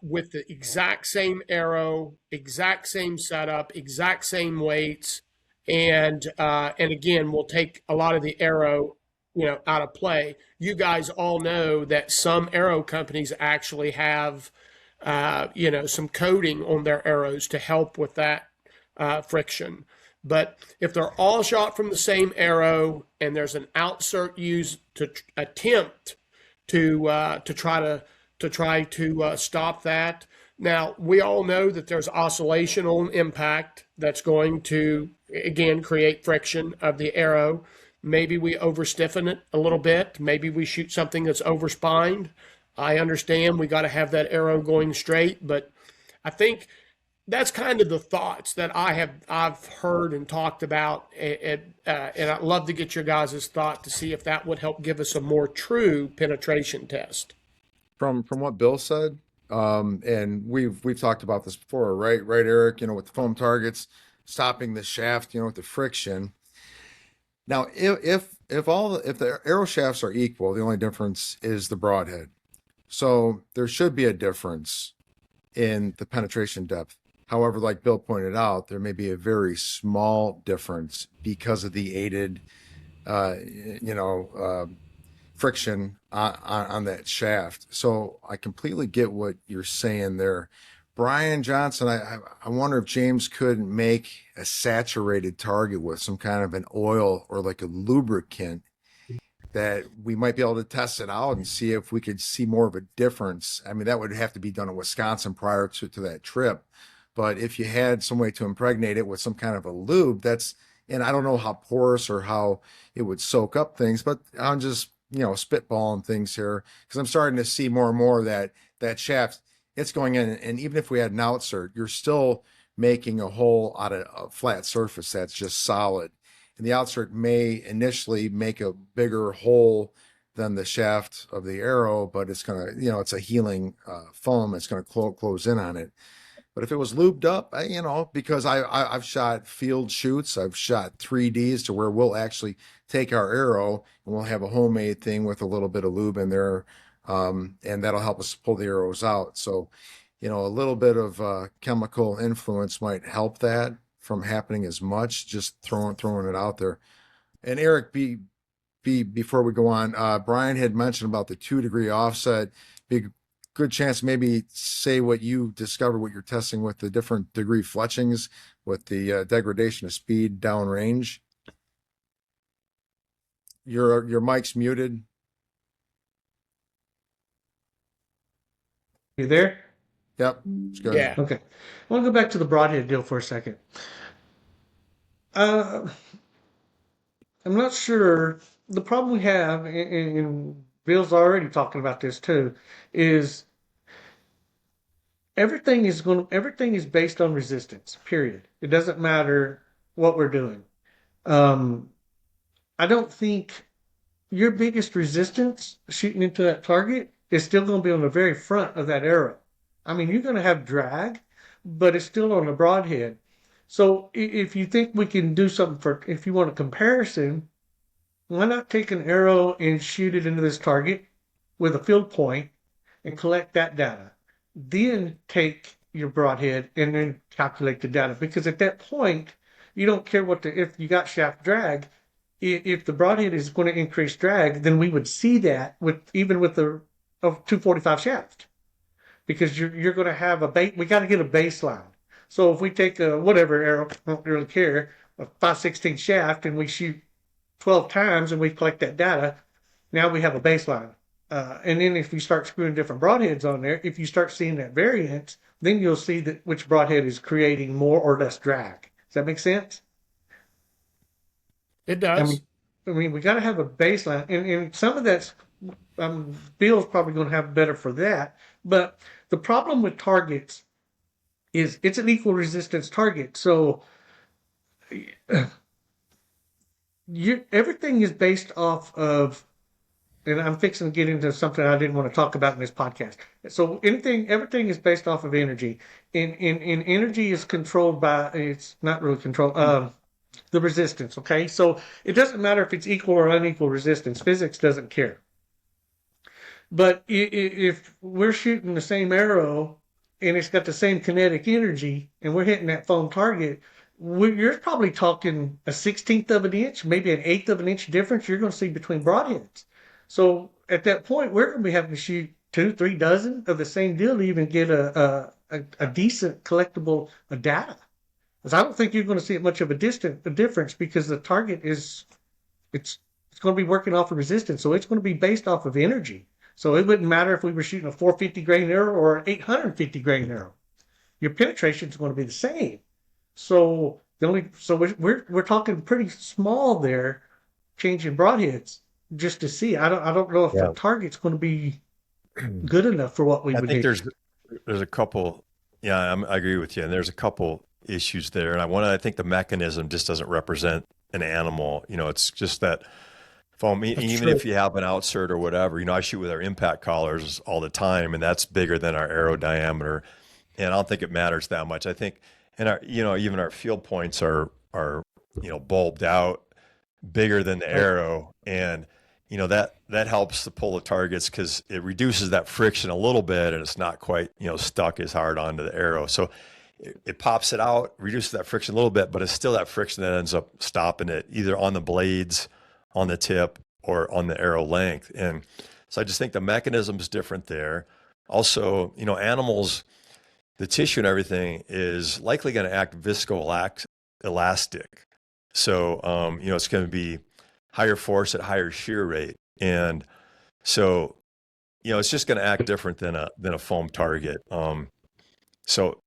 Speaker 5: with the exact same arrow, exact same setup, exact same weights, and again, we'll take a lot of the arrow, out of play. You guys all know that some arrow companies actually have, some coating on their arrows to help with that friction. But if they're all shot from the same arrow and there's an outsert used to attempt to try to stop that. Now, we all know that there's oscillation on impact that's going to, again, create friction of the arrow. Maybe we overstiffen it a little bit. Maybe we shoot something that's overspined. I understand we got to have that arrow going straight, but I think that's kind of the thoughts that I've heard and talked about, and I'd love to get your guys' thought to see if that would help give us a more true penetration test.
Speaker 2: From what Bill said, and we've talked about this before, right, Eric? With the foam targets, stopping the shaft, with the friction. Now, if the arrow shafts are equal, the only difference is the broadhead. So there should be a difference in the penetration depth. However, like Bill pointed out, there may be a very small difference because of the aided, friction on that shaft. So I completely get what you're saying there. Bryan Johnson, I wonder if James could make a saturated target with some kind of an oil or like a lubricant that we might be able to test it out and see if we could see more of a difference. I mean, that would have to be done in Wisconsin prior to that trip. But if you had some way to impregnate it with some kind of a lube, and I don't know how porous or how it would soak up things, but I'm just, spitballing things here because I'm starting to see more and more that shaft, it's going in. And even if we had an outsert, you're still making a hole out of a flat surface that's just solid. And the outsert may initially make a bigger hole than the shaft of the arrow, but it's going to, it's a healing foam. It's going to close in on it. But if it was lubed up, because I've shot field shoots, I've shot 3Ds to where we'll actually take our arrow and we'll have a homemade thing with a little bit of lube in there, and that'll help us pull the arrows out. So, a little bit of chemical influence might help that from happening as much, just throwing it out there. And Eric, before we go on, Bryan had mentioned about the 2-degree offset. Big good chance maybe say what you discovered, what you're testing with the different degree fletchings with the degradation of speed downrange. Your mic's muted.
Speaker 7: You there?
Speaker 2: Yep. It's good.
Speaker 5: Yeah.
Speaker 7: Okay. I want to go back to the broadhead deal for a second. I'm not sure. The problem we have, and Bill's already talking about this too, is everything is based on resistance, period. It doesn't matter what we're doing. I don't think your biggest resistance shooting into that target is still going to be on the very front of that arrow. I mean, you're going to have drag, but it's still on the broadhead. So if you think we can do something if you want a comparison, why not take an arrow and shoot it into this target with a field point and collect that data. Then take your broadhead and then calculate the data. Because at that point, you don't care if you got shaft drag. If the broadhead is going to increase drag, then we would see that even with the 245 shaft, because you're going to have we got to get a baseline. So if we take a whatever arrow, I don't really care, a 5/16 shaft, and we shoot 12 times and we collect that data, now we have a baseline. And then if you start screwing different broadheads on there, if you start seeing that variance, then you'll see that which broadhead is creating more or less drag. Does that make sense?
Speaker 5: It does.
Speaker 7: I mean, we got to have a baseline, and some of that's Bill's probably going to have better for that. But the problem with targets is it's an equal resistance target, so everything is based off of. And I'm fixing to get into something I didn't want to talk about in this podcast. So everything is based off of energy, and energy is controlled by. It's not really controlled. The resistance. Okay, so it doesn't matter if it's equal or unequal resistance. Physics doesn't care. But if we're shooting the same arrow and it's got the same kinetic energy, and we're hitting that foam target, you're probably talking a 1/16 of an inch, maybe an 1/8 of an inch difference you're going to see between broadheads. So at that point, we're going to be having to shoot 2-3 dozen of the same deal to even get a decent collectible data. Because I don't think you're going to see much of a difference, because the target it's going to be working off of resistance, so it's going to be based off of energy. So it wouldn't matter if we were shooting a 450 grain arrow or an 850 grain arrow. Your penetration is going to be the same. So we're talking pretty small there, changing broadheads just to see. I don't know if the target's going to be good enough for what we would need.
Speaker 6: There's a couple. Yeah, I agree with you, and there's a couple issues there. And I think the mechanism just doesn't represent an animal. It's just that foam. Even if you have an outsert or whatever, I shoot with our impact collars all the time, and that's bigger than our arrow diameter. And I don't think it matters that much. I think, and even our field points are bulbed out bigger than the arrow, and that helps to pull the targets, because it reduces that friction a little bit, and it's not quite stuck as hard onto the arrow. So it pops it out, reduces that friction a little bit, but it's still that friction that ends up stopping it either on the blades, on the tip, or on the arrow length. And so I just think the mechanism is different there. Also, animals, the tissue and everything is likely going to act viscoelastic. So, it's going to be higher force at higher shear rate. And so, it's just going to act different than a foam target. So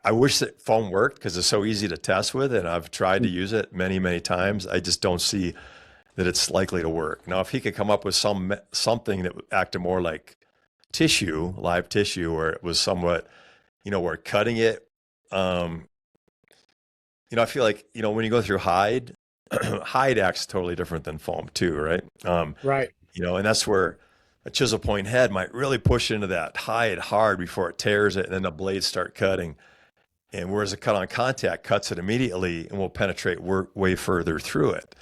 Speaker 6: I wish that foam worked, because it's so easy to test with, and I've tried to use it many, many times. I just don't see that it's likely to work. Now, if he could come up with something that acted more like tissue, live tissue, where it was somewhat, where cutting it, I feel like, when you go through hide, hide acts totally different than foam too, right?
Speaker 5: Right.
Speaker 6: And that's where a chisel point head might really push into that hide hard before it tears it, and then the blades start cutting. And whereas a cut on contact cuts it immediately and will penetrate way further through it.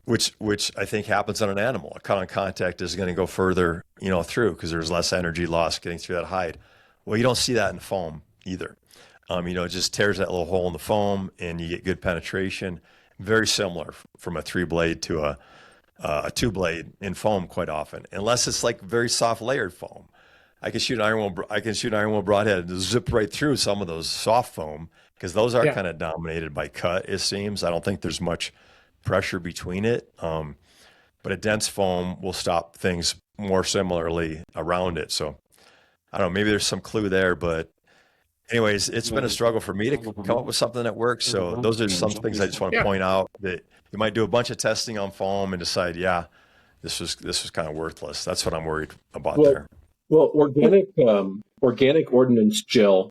Speaker 6: Which I think happens on an animal. A cut on contact is going to go further, through, because there's less energy loss getting through that hide. Well, you don't see that in foam either. It just tears that little hole in the foam, and you get good penetration. Very similar from a 3-blade to a 2-blade in foam quite often, unless it's like very soft layered foam. I can shoot an iron will broadhead and zip right through some of those soft foam, because those are kind of dominated by cut, it seems. I don't think there's much pressure between it. But a dense foam will stop things more similarly around it. So I don't know, maybe there's some clue there, but anyways, it's been a struggle for me to come up with something that works. So those are some things I just want to point out, that you might do a bunch of testing on foam and decide, this was kind of worthless. That's what I'm worried about there.
Speaker 3: Well, organic ordnance gel,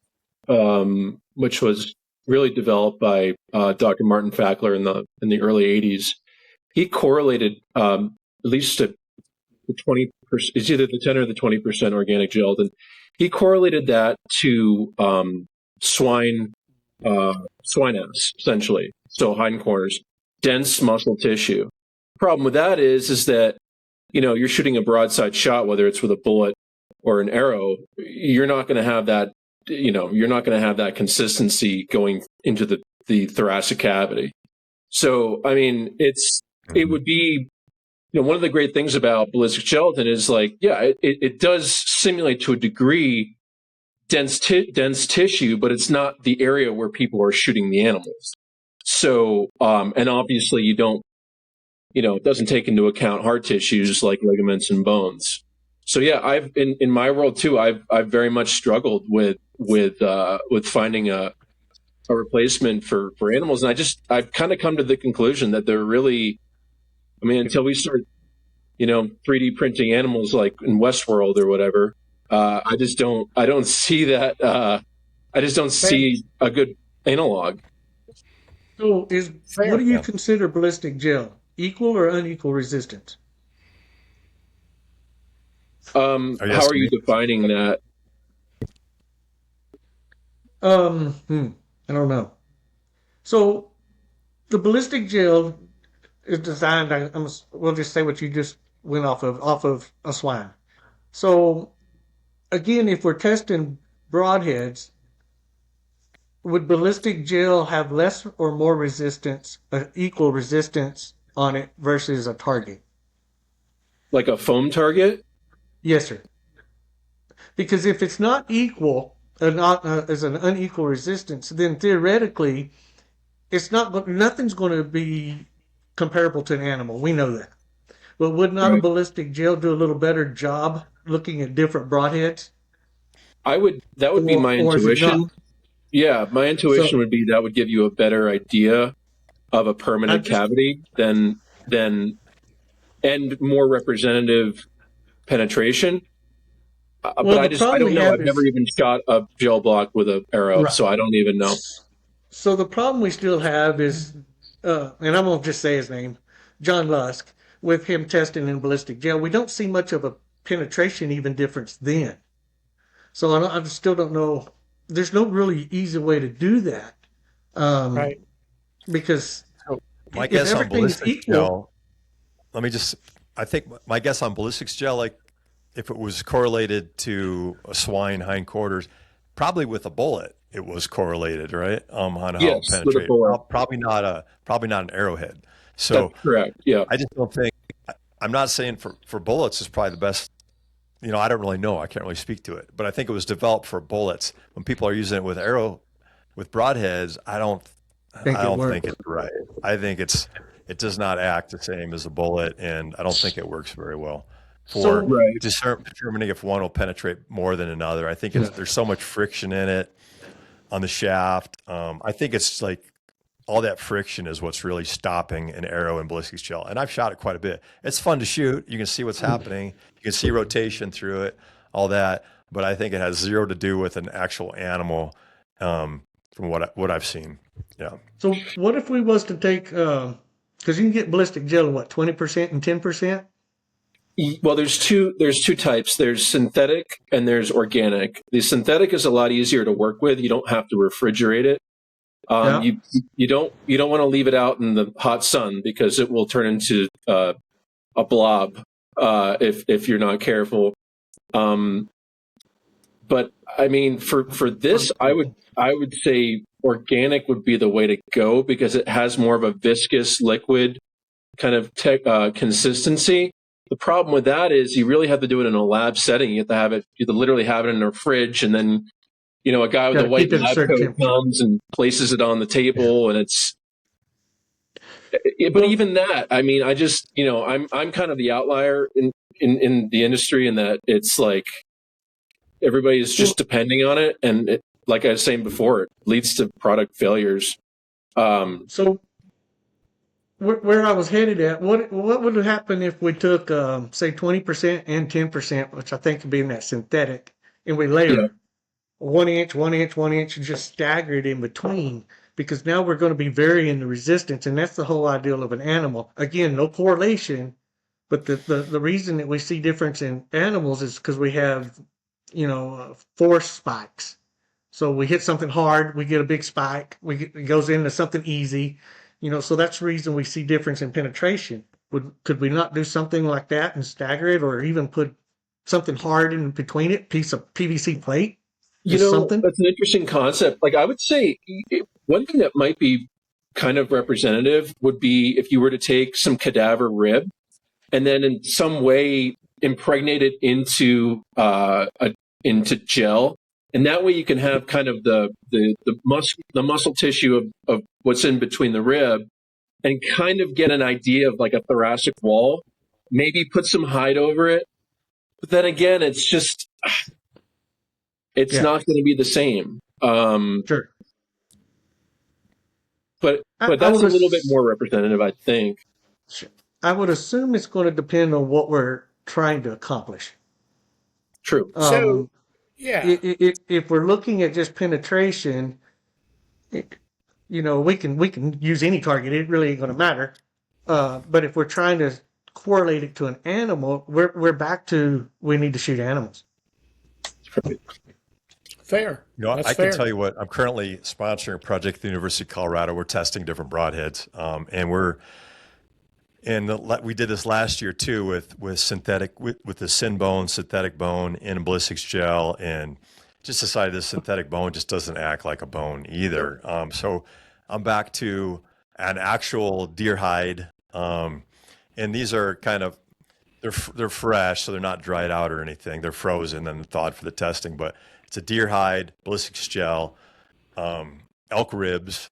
Speaker 3: which was really developed by Dr. Martin Fackler in the early 80s, he correlated at least to the 20%. It's either the 10 or the 20% organic gel. And he correlated that to swine ass, essentially. So hindquarters, dense muscle tissue. The problem with that is that you're shooting a broadside shot, whether it's with a bullet or an arrow, you're not going to have that, you're not going to have that consistency going into the thoracic cavity. So, I mean, it would be, one of the great things about ballistic gelatin is it does simulate to a degree dense tissue, but it's not the area where people are shooting the animals. So, and obviously you don't, it doesn't take into account hard tissues like ligaments and bones. So yeah, I've in my world too, I've very much struggled with finding a replacement for animals. And I've kind of come to the conclusion that they're really, until we start, 3D printing animals like in Westworld or whatever, I don't see that, I just don't see a good analog.
Speaker 7: So what do you consider ballistic gel? Equal or unequal resistance?
Speaker 3: How are you defining that?
Speaker 7: I don't know. So the ballistic gel is designed, we'll just say what you just went off of a swine. So again, if we're testing broadheads, would ballistic gel have less or more resistance, equal resistance on it versus a target?
Speaker 3: Like a foam target?
Speaker 7: Yes, sir. Because if it's not equal, not as an unequal resistance, then theoretically, nothing's going to be comparable to an animal. We know that. But would not a ballistic gel do a little better job looking at different broadheads?
Speaker 3: That would be my intuition. Yeah, my intuition would be that would give you a better idea of a permanent cavity than and more representative penetration. But I don't know. I've never even shot a gel block with an arrow, so I don't even know.
Speaker 7: So the problem we still have is, and I'm going to just say his name, John Lusk, with him testing in ballistic gel. We don't see much of a penetration even difference then. So I still don't know. There's no really easy way to do that.
Speaker 5: Right.
Speaker 7: Because
Speaker 6: my guess on ballistic gel, I think my guess on ballistics gel, like if it was correlated to a swine hindquarters, probably with a bullet, it was correlated, right? On how it penetrated. Probably not an arrowhead. So
Speaker 3: that's correct. Yeah.
Speaker 6: I just don't think, I'm not saying for bullets is probably the best. I don't really know. I can't really speak to it, but I think it was developed for bullets. When people are using it with broadheads, I don't think it's right. I think it does not act the same as a bullet, and I don't think it works very well for determining if one will penetrate more than another. I think there's so much friction in it on the shaft. I think it's like all that friction is what's really stopping an arrow in ballistics gel. And I've shot it quite a bit. It's fun to shoot. You can see what's happening. You can see rotation through it, all that. But I think it has zero to do with an actual animal from what I've seen. Yeah.
Speaker 7: So what if we was to take, because you can get ballistic gel, 20% and 10%?
Speaker 3: Well, there's two types. There's synthetic and there's organic. The synthetic is a lot easier to work with. You don't have to refrigerate it. You don't want to leave it out in the hot sun because it will turn into a blob if you're not careful. But I mean, for this, I would say organic would be the way to go because it has more of a viscous liquid kind of consistency. The problem with that is you really have to do it in a lab setting. You have to literally have it in a fridge, and then a guy with a white lab coat comes and places it on the table, and but even that, I mean, I'm kind of the outlier in the industry in that it's like everybody's just depending on it, and like I was saying before, it leads to product failures.
Speaker 7: So where I was headed at, what would happen if we took say 20% and 10%, which I think would be in that synthetic, and we layer 1 inch, 1 inch, 1 inch, and just stagger it in between? Because now we're going to be varying the resistance, and that's the whole ideal of an animal. Again, no correlation, but the reason that we see difference in animals is because we have, force spikes. So we hit something hard, we get a big spike. It goes into something easy, so that's the reason we see difference in penetration. Could we not do something like that and stagger it, or even put something hard in between it, piece of PVC plate, just something?
Speaker 3: That's an interesting concept. Like I would say, one thing that might be kind of representative would be if you were to take some cadaver rib and then in some way impregnate it into gel, and that way you can have kind of the muscle tissue of what's in between the rib, and kind of get an idea of like a thoracic wall. Maybe put some hide over it, but then again, it's just not going to be the same.
Speaker 7: Sure.
Speaker 3: But that's a little bit more representative, I think.
Speaker 7: I would assume it's going to depend on what we're trying to accomplish.
Speaker 3: True.
Speaker 5: So, yeah.
Speaker 7: If we're looking at just penetration, we can use any target. It really ain't going to matter. But if we're trying to correlate it to an animal, we're back to we need to shoot animals.
Speaker 5: Fair.
Speaker 6: I can tell you what, I'm currently sponsoring a project at the University of Colorado. We're testing different broadheads, we did this last year too with synthetic, with the syn bone, synthetic bone in a ballistics gel, and just decided this synthetic bone just doesn't act like a bone either. So I'm back to an actual deer hide, and these are kind of they're fresh, so they're not dried out or anything. They're frozen and thawed for the testing, but it's a deer hide ballistics gel, elk ribs.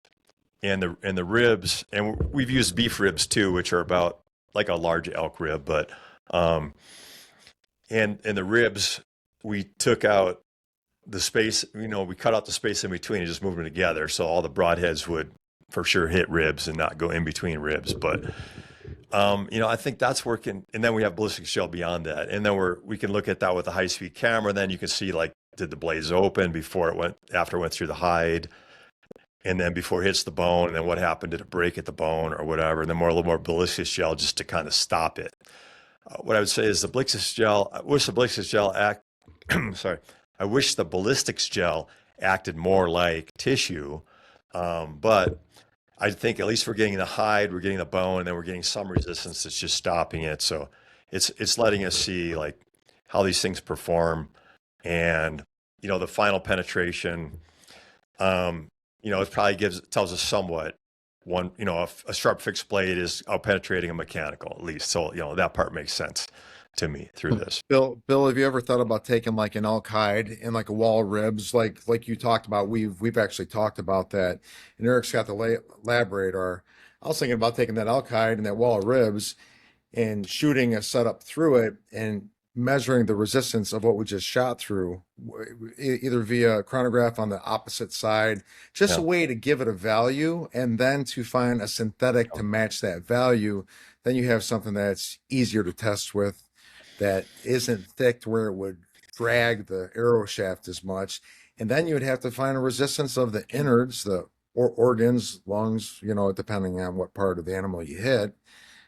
Speaker 6: And the ribs, and we've used beef ribs too, which are about like a large elk rib, but and the ribs, we took out the space, we cut out the space in between and just moved them together, so all the broadheads would for sure hit ribs and not go in between ribs. But I think that's working. And then we have ballistics gel beyond that, and then we can look at that with a high-speed camera. Then you can see, like, did the blaze open after it went through the hide? And then before it hits the bone, and then what happened? Did it break at the bone or whatever? And then a little more ballistics gel just to kind of stop it. What I would say is the ballistics gel, I wish the ballistics gel acted more like tissue. But I think at least we're getting the hide, we're getting the bone, and then we're getting some resistance that's just stopping it. So it's letting us see like how these things perform, and the final penetration. It probably tells us somewhat. A sharp fixed blade is out penetrating a mechanical, at least. So, that part makes sense to me through this.
Speaker 2: Bill, have you ever thought about taking like an elk hide and like a wall of ribs, like you talked about? We've actually talked about that, and Eric's got the lab radar. I was thinking about taking that elk hide and that wall of ribs and shooting a setup through it and measuring the resistance of what we just shot through, either via chronograph on the opposite side, just a way to give it a value, and then to find a synthetic to match that value. Then you have something that's easier to test with, that isn't thick to where it would drag the arrow shaft as much. And then you would have to find a resistance of the innards, the organs, lungs, depending on what part of the animal you hit.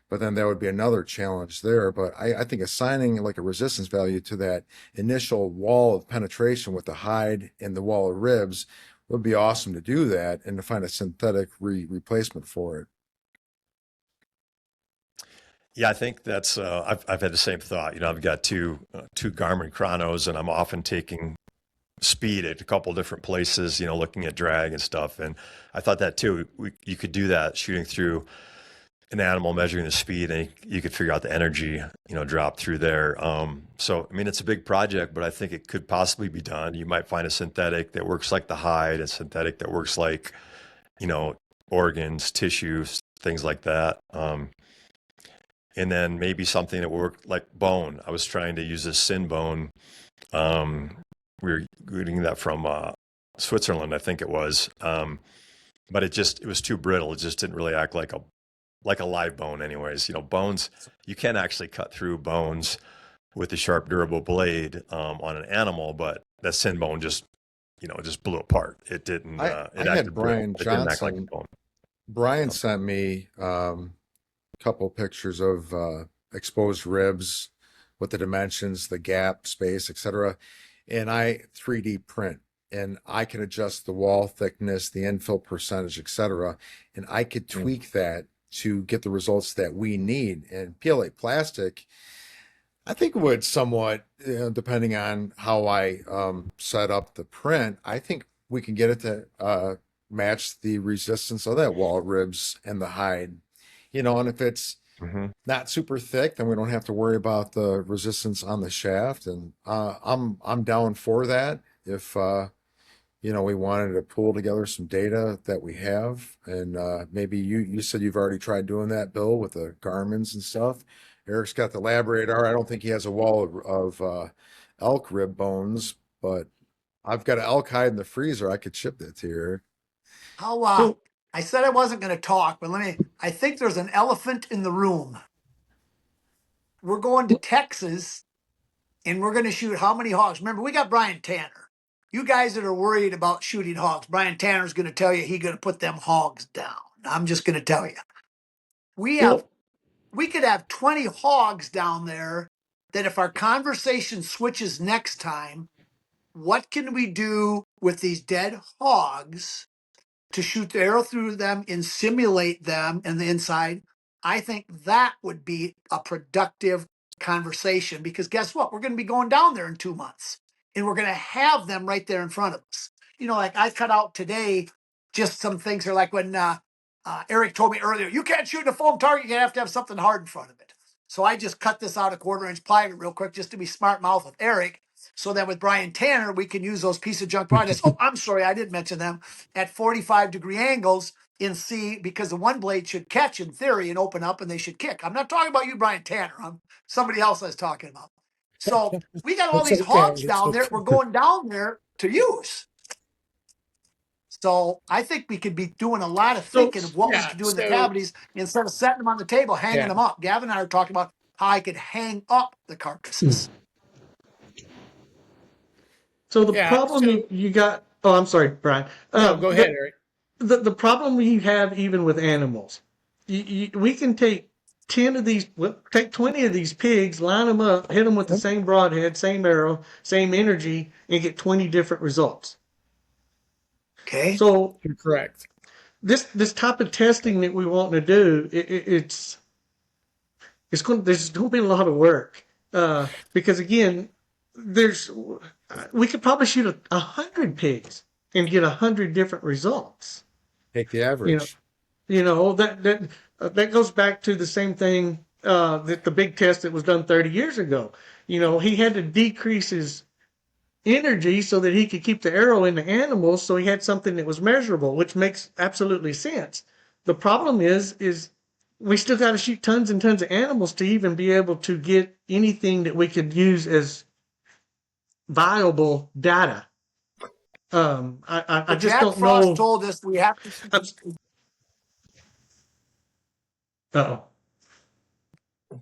Speaker 2: But then that would be another challenge there. But I think assigning like a resistance value to that initial wall of penetration with the hide and the wall of ribs would be awesome to do that, and to find a synthetic replacement for it.
Speaker 6: Yeah, I think that's, I've had the same thought. I've got two Garmin chronos, and I'm often taking speed at a couple different places, looking at drag and stuff. And I thought that too, you could do that shooting through an animal, measuring the speed, and you could figure out the energy, drop through there. So, it's a big project, but I think it could possibly be done. You might find a synthetic that works like the hide, a synthetic that works like, organs, tissues, things like that. And then maybe something that worked like bone. I was trying to use a syn bone. We were getting that from Switzerland, I think it was. But it was too brittle. It just didn't really act like a live bone anyways. Bones, you can actually cut through bones with a sharp, durable blade on an animal, but that syn bone just blew apart. It didn't.
Speaker 2: I had Bryan Johnson.
Speaker 6: It didn't act like a bone.
Speaker 2: Bryan sent me a couple pictures of exposed ribs with the dimensions, the gap, space, etc. And I 3D print, and I can adjust the wall thickness, the infill percentage, etc. And I could tweak that to get the results that we need. And PLA plastic, I think would somewhat, depending on how I set up the print, I think we can get it to match the resistance of that wall ribs and the hide. And if it's not super thick, then we don't have to worry about the resistance on the shaft. And I'm down for that. If we wanted to pull together some data that we have, and maybe you said you've already tried doing that, Bill, with the Garmin's and stuff. Eric's got the lab radar. I don't think he has a wall of elk rib bones, but I've got an elk hide in the freezer. I could ship that to you, Eric.
Speaker 1: I said I wasn't going to talk, but I think there's an elephant in the room. We're going to Texas and we're going to shoot how many hogs? Remember, we got Bryan Tanner. You guys that are worried about shooting hogs, Bryan Tanner's going to tell you he's going to put them hogs down. I'm just going to tell you. We could have 20 hogs down there that if our conversation switches next time, what can we do with these dead hogs to shoot the arrow through them and simulate them in the inside? I think that would be a productive conversation, because guess what? We're going to be going down there in 2 months and we're going to have them right there in front of us. Like I cut out today, just some things are like when Eric told me earlier, you can't shoot a foam target, you have to have something hard in front of it. So I just cut this out a 1/4 inch plywood real quick just to be smart mouth with Eric. So that with Bryan Tanner, we can use those piece of junk broadheads. Oh, I'm sorry, I didn't mention them at 45-degree angles in C, because the one blade should catch in theory and open up and they should kick. I'm not talking about you, Bryan Tanner. I'm somebody else I was talking about. So we got all these hogs down there. We're going down there to use. So I think we could be doing a lot of thinking of what we could do in the cavities instead of setting them on the table, hanging them up. Gavin and I are talking about how I could hang up the carcasses.
Speaker 7: So the problem you got, I'm sorry, Brian.
Speaker 5: No, go ahead, Eric.
Speaker 7: The problem we have even with animals, we can take 10 of these, take 20 of these pigs, line them up, hit them with the same broadhead, same arrow, same energy, and get 20 different results.
Speaker 1: Okay.
Speaker 7: So
Speaker 5: you're correct.
Speaker 7: This type of testing that we want to do, there's going to be a lot of work, because again, we could probably shoot 100 pigs and get 100 different results.
Speaker 2: Take the average.
Speaker 7: That goes back to the same thing that the big test that was done 30 years ago. He had to decrease his energy so that he could keep the arrow in the animals, so he had something that was measurable, which makes absolutely sense. The problem is we still got to shoot tons and tons of animals to even be able to get anything that we could use as viable data. I just don't know.
Speaker 1: Frost told us we have to.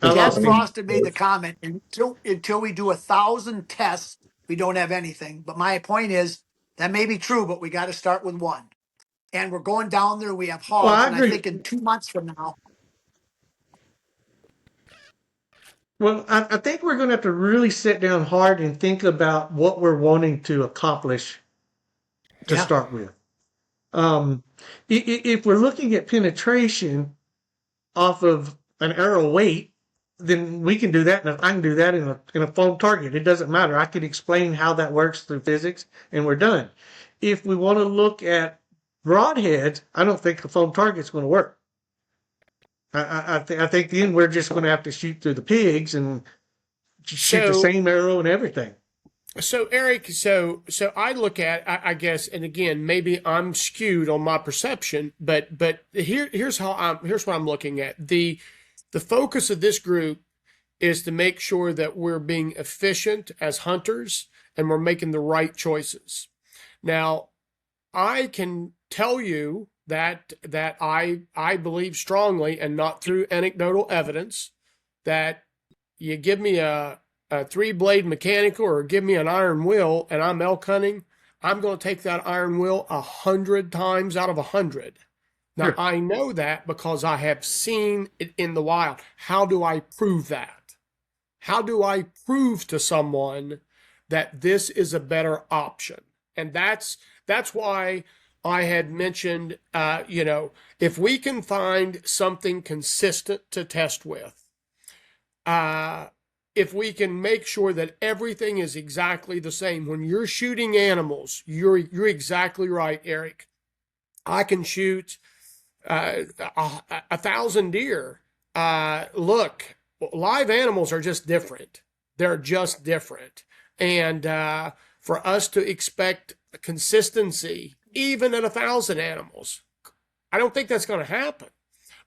Speaker 1: Jack Frost had made the comment, until we do 1,000 tests, we don't have anything. But my point is that may be true, but we got to start with one. And we're going down there. We have hogs, and I think in 2 months from now.
Speaker 7: Well, I think we're going to have to really sit down hard and think about what we're wanting to accomplish to start with. If we're looking at penetration off of an arrow weight, then we can do that. And I can do that in a foam target. It doesn't matter. I can explain how that works through physics, and we're done. If we want to look at broadheads, I don't think a foam target's going to work. I think then we're just going to have to shoot through the pigs and shoot the same arrow and everything.
Speaker 5: So Eric, so I look at, I guess, and again, maybe I'm skewed on my perception, but here's what I'm looking at. The focus of this group is to make sure that we're being efficient as hunters and we're making the right choices. Now, I can tell you that I believe strongly, and not through anecdotal evidence, that you give me a 3-blade mechanical or give me an iron wheel and I'm elk hunting, I'm going to take that iron wheel 100 times out of 100. Now, sure. I know that because I have seen it in the wild. How do I prove that? How do I prove to someone that this is a better option? And that's why I had mentioned, if we can find something consistent to test with, if we can make sure that everything is exactly the same when you're shooting animals, you're exactly right, Eric. I can shoot 1,000 deer. Look, live animals are just different. They're just different. And for us to expect consistency, even at 1,000 animals, I don't think that's going to happen.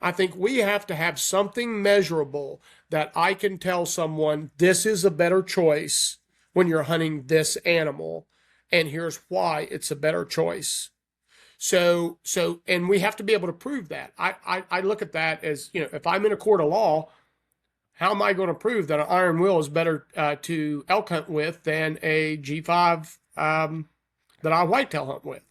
Speaker 5: I think we have to have something measurable that I can tell someone this is a better choice when you're hunting this animal, and here's why it's a better choice. So, and we have to be able to prove that. I look at that as, if I'm in a court of law, how am I going to prove that an iron will is better to elk hunt with than a G5 that I whitetail hunt with?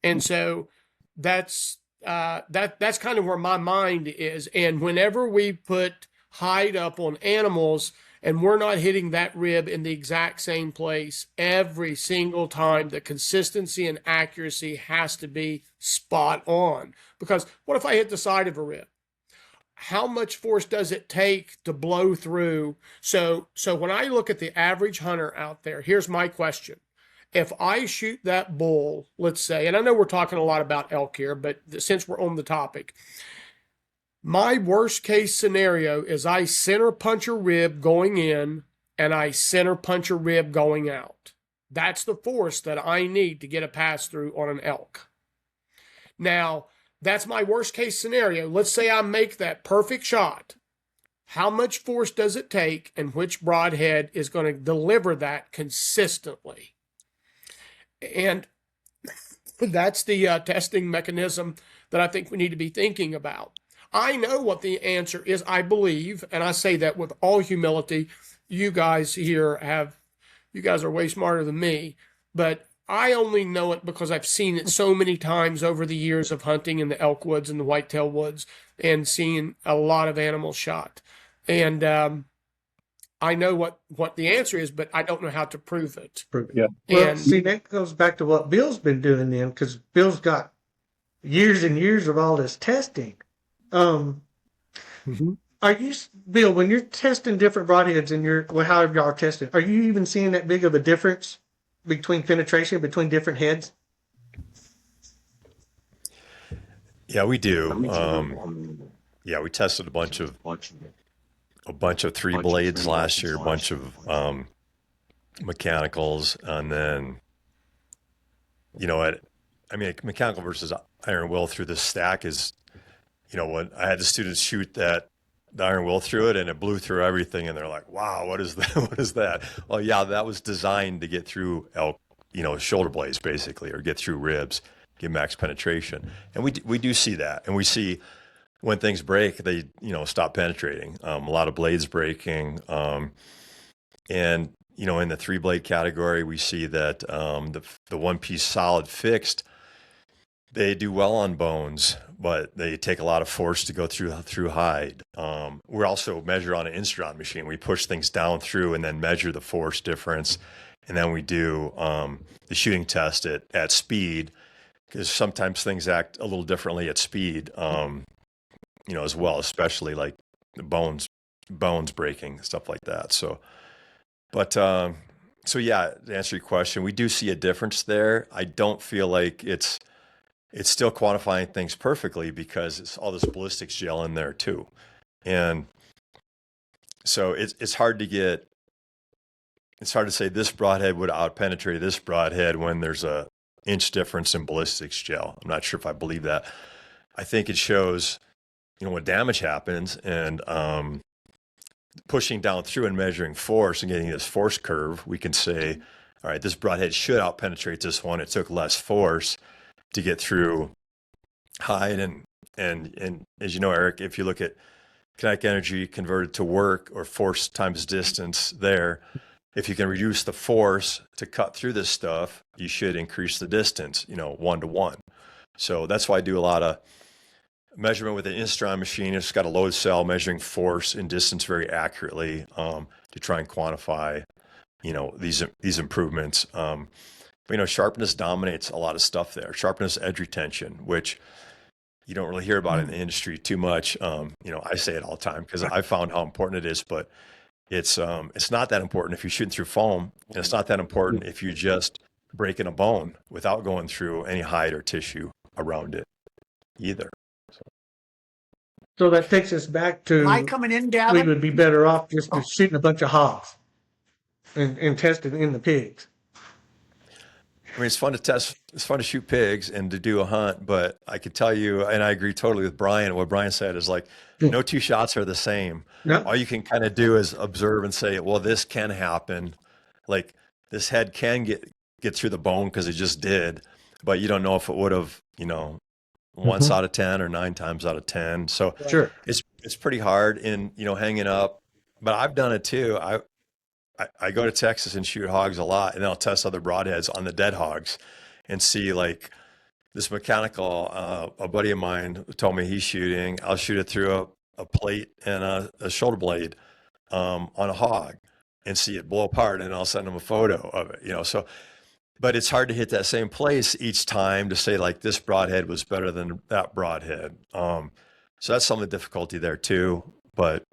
Speaker 5: And so that's kind of where my mind is. And whenever we put hide up on animals and we're not hitting that rib in the exact same place every single time, the consistency and accuracy has to be spot on. Because what if I hit the side of a rib? How much force does it take to blow through? So when I look at the average hunter out there, here's my question. If I shoot that bull, let's say, and I know we're talking a lot about elk here, but since we're on the topic, my worst case scenario is I center punch a rib going in and I center punch a rib going out. That's the force that I need to get a pass through on an elk. Now, that's my worst case scenario. Let's say I make that perfect shot. How much force does it take, and which broadhead is going to deliver that consistently? And that's the testing mechanism that I think we need to be thinking about. I know what the answer is, I believe, and I say that with all humility. You guys here you guys are way smarter than me, but I only know it because I've seen it so many times over the years of hunting in the elk woods and the whitetail woods and seeing a lot of animals shot. And I know what the answer is, but I don't know how to prove it.
Speaker 3: Yeah.
Speaker 7: Well, see, that goes back to what Bill's been doing then, because Bill's got years and years of all this testing. Are you, Bill, when you're testing different broadheads and however y'all are testing, are you even seeing that big of a difference between penetration between different heads?
Speaker 6: Yeah, we do. Yeah, we tested a bunch of 3 blades last year, a bunch of mechanicals, and then mechanical versus iron will through the stack is, when I had the students shoot the iron will through it and it blew through everything, and they're like, wow, what is that? What is that? Well, yeah, that was designed to get through elk, shoulder blades basically, or get through ribs, get max penetration. And we do see that. And we see when things break, they, stop penetrating. A lot of blades breaking. And, in the 3-blade category, we see that the one-piece solid fixed, they do well on bones, but they take a lot of force to go through hide. We also measure on an instrument machine. We push things down through and then measure the force difference. And then we do the shooting test at speed, because sometimes things act a little differently at speed, as well, especially like the bones breaking, stuff like that. So yeah, to answer your question, we do see a difference there. I don't feel like it's still quantifying things perfectly because it's all this ballistics gel in there too. And so it's hard to say this broadhead would outpenetrate this broadhead when there's a inch difference in ballistics gel. I'm not sure if I believe that. I think it shows, when damage happens and pushing down through and measuring force and getting this force curve, we can say, all right, this broadhead should outpenetrate this one. It took less force to get through hide. And as you know, Eric, if you look at kinetic energy converted to work, or force times distance there, if you can reduce the force to cut through this stuff, you should increase the distance, 1-to-1. So that's why I do a lot of measurement with an instrument machine. It's got a load cell measuring force and distance very accurately to try and quantify, these improvements. Sharpness dominates a lot of stuff there. Sharpness, edge retention, which you don't really hear about in the industry too much. I say it all the time because I found how important it is, but it's not that important if you're shooting through foam, and it's not that important if you're just breaking a bone without going through any hide or tissue around it either.
Speaker 7: So that takes us back to,
Speaker 1: Am I coming in,
Speaker 7: we
Speaker 1: Gavin?
Speaker 7: would be better off just shooting a bunch of hogs and testing in the pigs.
Speaker 6: I mean, it's fun to test. It's fun to shoot pigs and to do a hunt, but I can tell you, and I agree totally with Bryan. What Bryan said is like, no two shots are the same.
Speaker 7: No.
Speaker 6: All you can kind of do is observe and say, well, this can happen. Like this head can get through the bone because it just did, but you don't know if it would have, once out of 10 or 9 times out of 10. So
Speaker 7: Sure.
Speaker 6: it's pretty hard in, hanging up, but I've done it too. I go to Texas and shoot hogs a lot, and then I'll test other broadheads on the dead hogs and see like this mechanical, a buddy of mine told me he's shooting, I'll shoot it through a plate and a shoulder blade on a hog and see it blow apart, and I'll send him a photo of it, so, but it's hard to hit that same place each time to say like this broadhead was better than that broadhead. So that's some of the difficulty there too, but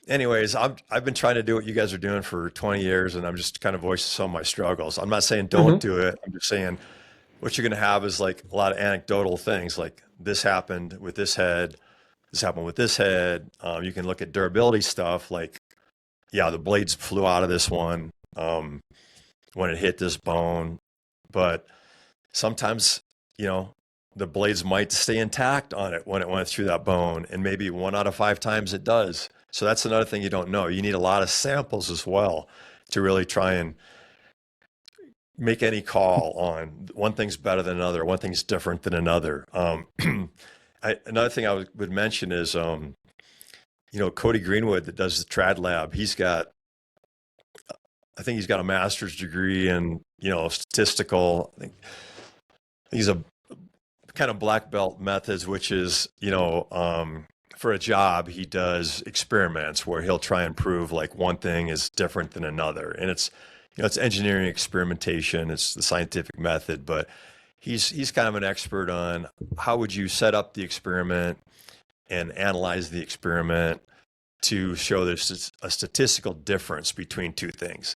Speaker 6: anyways, I've been trying to do what you guys are doing for 20 years, and I'm just kind of voicing some of my struggles. I'm not saying don't do it. I'm just saying what you're going to have is like a lot of anecdotal things, like this happened with this head, this happened with this head. You can look at durability stuff, like, yeah, the blades flew out of this one when it hit this bone, but sometimes, the blades might stay intact on it when it went through that bone, and maybe 1 out of 5 times it does. So that's another thing you don't know. You need a lot of samples as well to really try and make any call on one thing's better than another, one thing's different than another. Another thing I would mention is, Cody Greenwood that does the Trad Lab, I think he's got a master's degree in, statistical, I think he's a kind of black belt methods, which is, for a job, he does experiments where he'll try and prove like one thing is different than another. And it's, it's engineering experimentation. It's the scientific method, but he's kind of an expert on how would you set up the experiment and analyze the experiment to show there's a statistical difference between two things.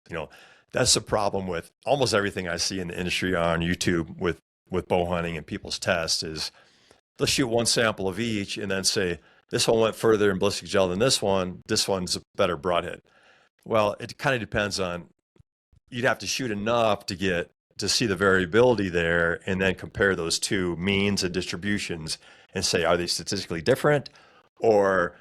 Speaker 6: That's the problem with almost everything I see in the industry on YouTube with bow hunting and people's tests is they'll shoot one sample of each and then say, this one went further in ballistic gel than this one's a better broadhead. Well, it kind of depends on, you'd have to shoot enough to see the variability there and then compare those two means and distributions and say, are they statistically different or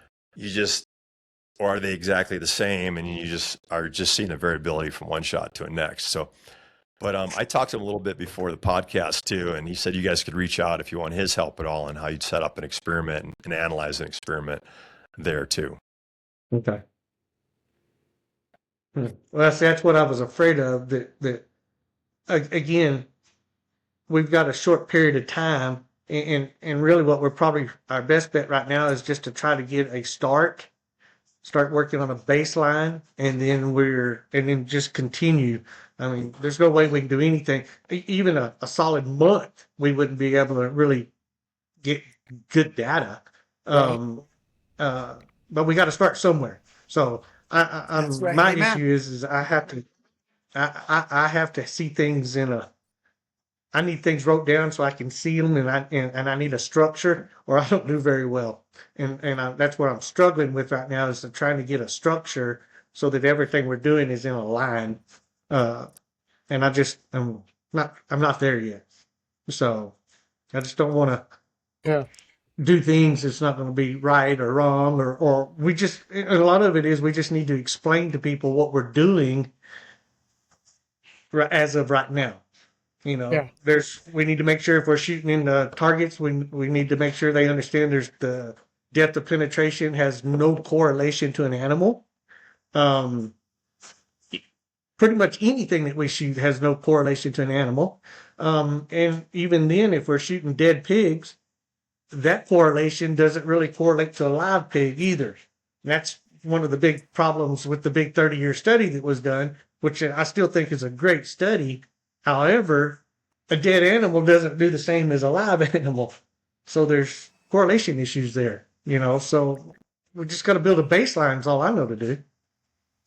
Speaker 6: are they exactly the same and you just are just seeing the variability from one shot to the next. So, but I talked to him a little bit before the podcast too, and he said you guys could reach out if you want his help at all on how you'd set up an experiment and analyze an experiment there too.
Speaker 7: Okay. Well, that's what I was afraid of. That again, we've got a short period of time, and really, what we're probably our best bet right now is just to try to get a start working on a baseline, and then just continue. I mean, there's no way we can do anything. Even a solid month, we wouldn't be able to really get good data. But we got to start somewhere. So
Speaker 1: Right.
Speaker 7: my
Speaker 1: Amen.
Speaker 7: issue is I have to see things I need things wrote down so I can see them, and I need a structure, or I don't do very well. And that's what I'm struggling with right now is trying to get a structure so that everything we're doing is in a line. And I'm not there yet. So I just don't want to do things that's not going to be right or wrong, or a lot of it is we just need to explain to people what we're doing as of right now. We need to make sure if we're shooting into targets, we need to make sure they understand there's the depth of penetration has no correlation to an animal. Pretty much anything that we shoot has no correlation to an animal. And even then, if we're shooting dead pigs, that correlation doesn't really correlate to a live pig either. And that's one of the big problems with the big 30-year study that was done, which I still think is a great study. However, a dead animal doesn't do the same as a live animal. So there's correlation issues there, so we just got to build a baseline is all I know to do.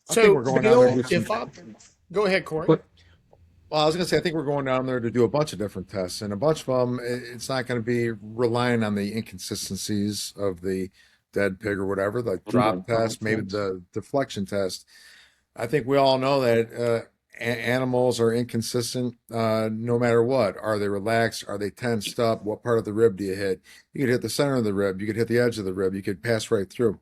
Speaker 2: I think
Speaker 5: So,
Speaker 2: we're going down there
Speaker 5: Bill,
Speaker 2: to do some.
Speaker 5: go ahead, Corey.
Speaker 7: But
Speaker 2: Well, I was going to say, I think we're going down there to do a bunch of different tests, and a bunch of them, it's not going to be relying on the inconsistencies of the dead pig or whatever, the drop test, maybe the deflection test. I think we all know that animals are inconsistent no matter what. Are they relaxed? Are they tensed up? What part of the rib do you hit? You could hit the center of the rib. You could hit the edge of the rib. You could pass right through.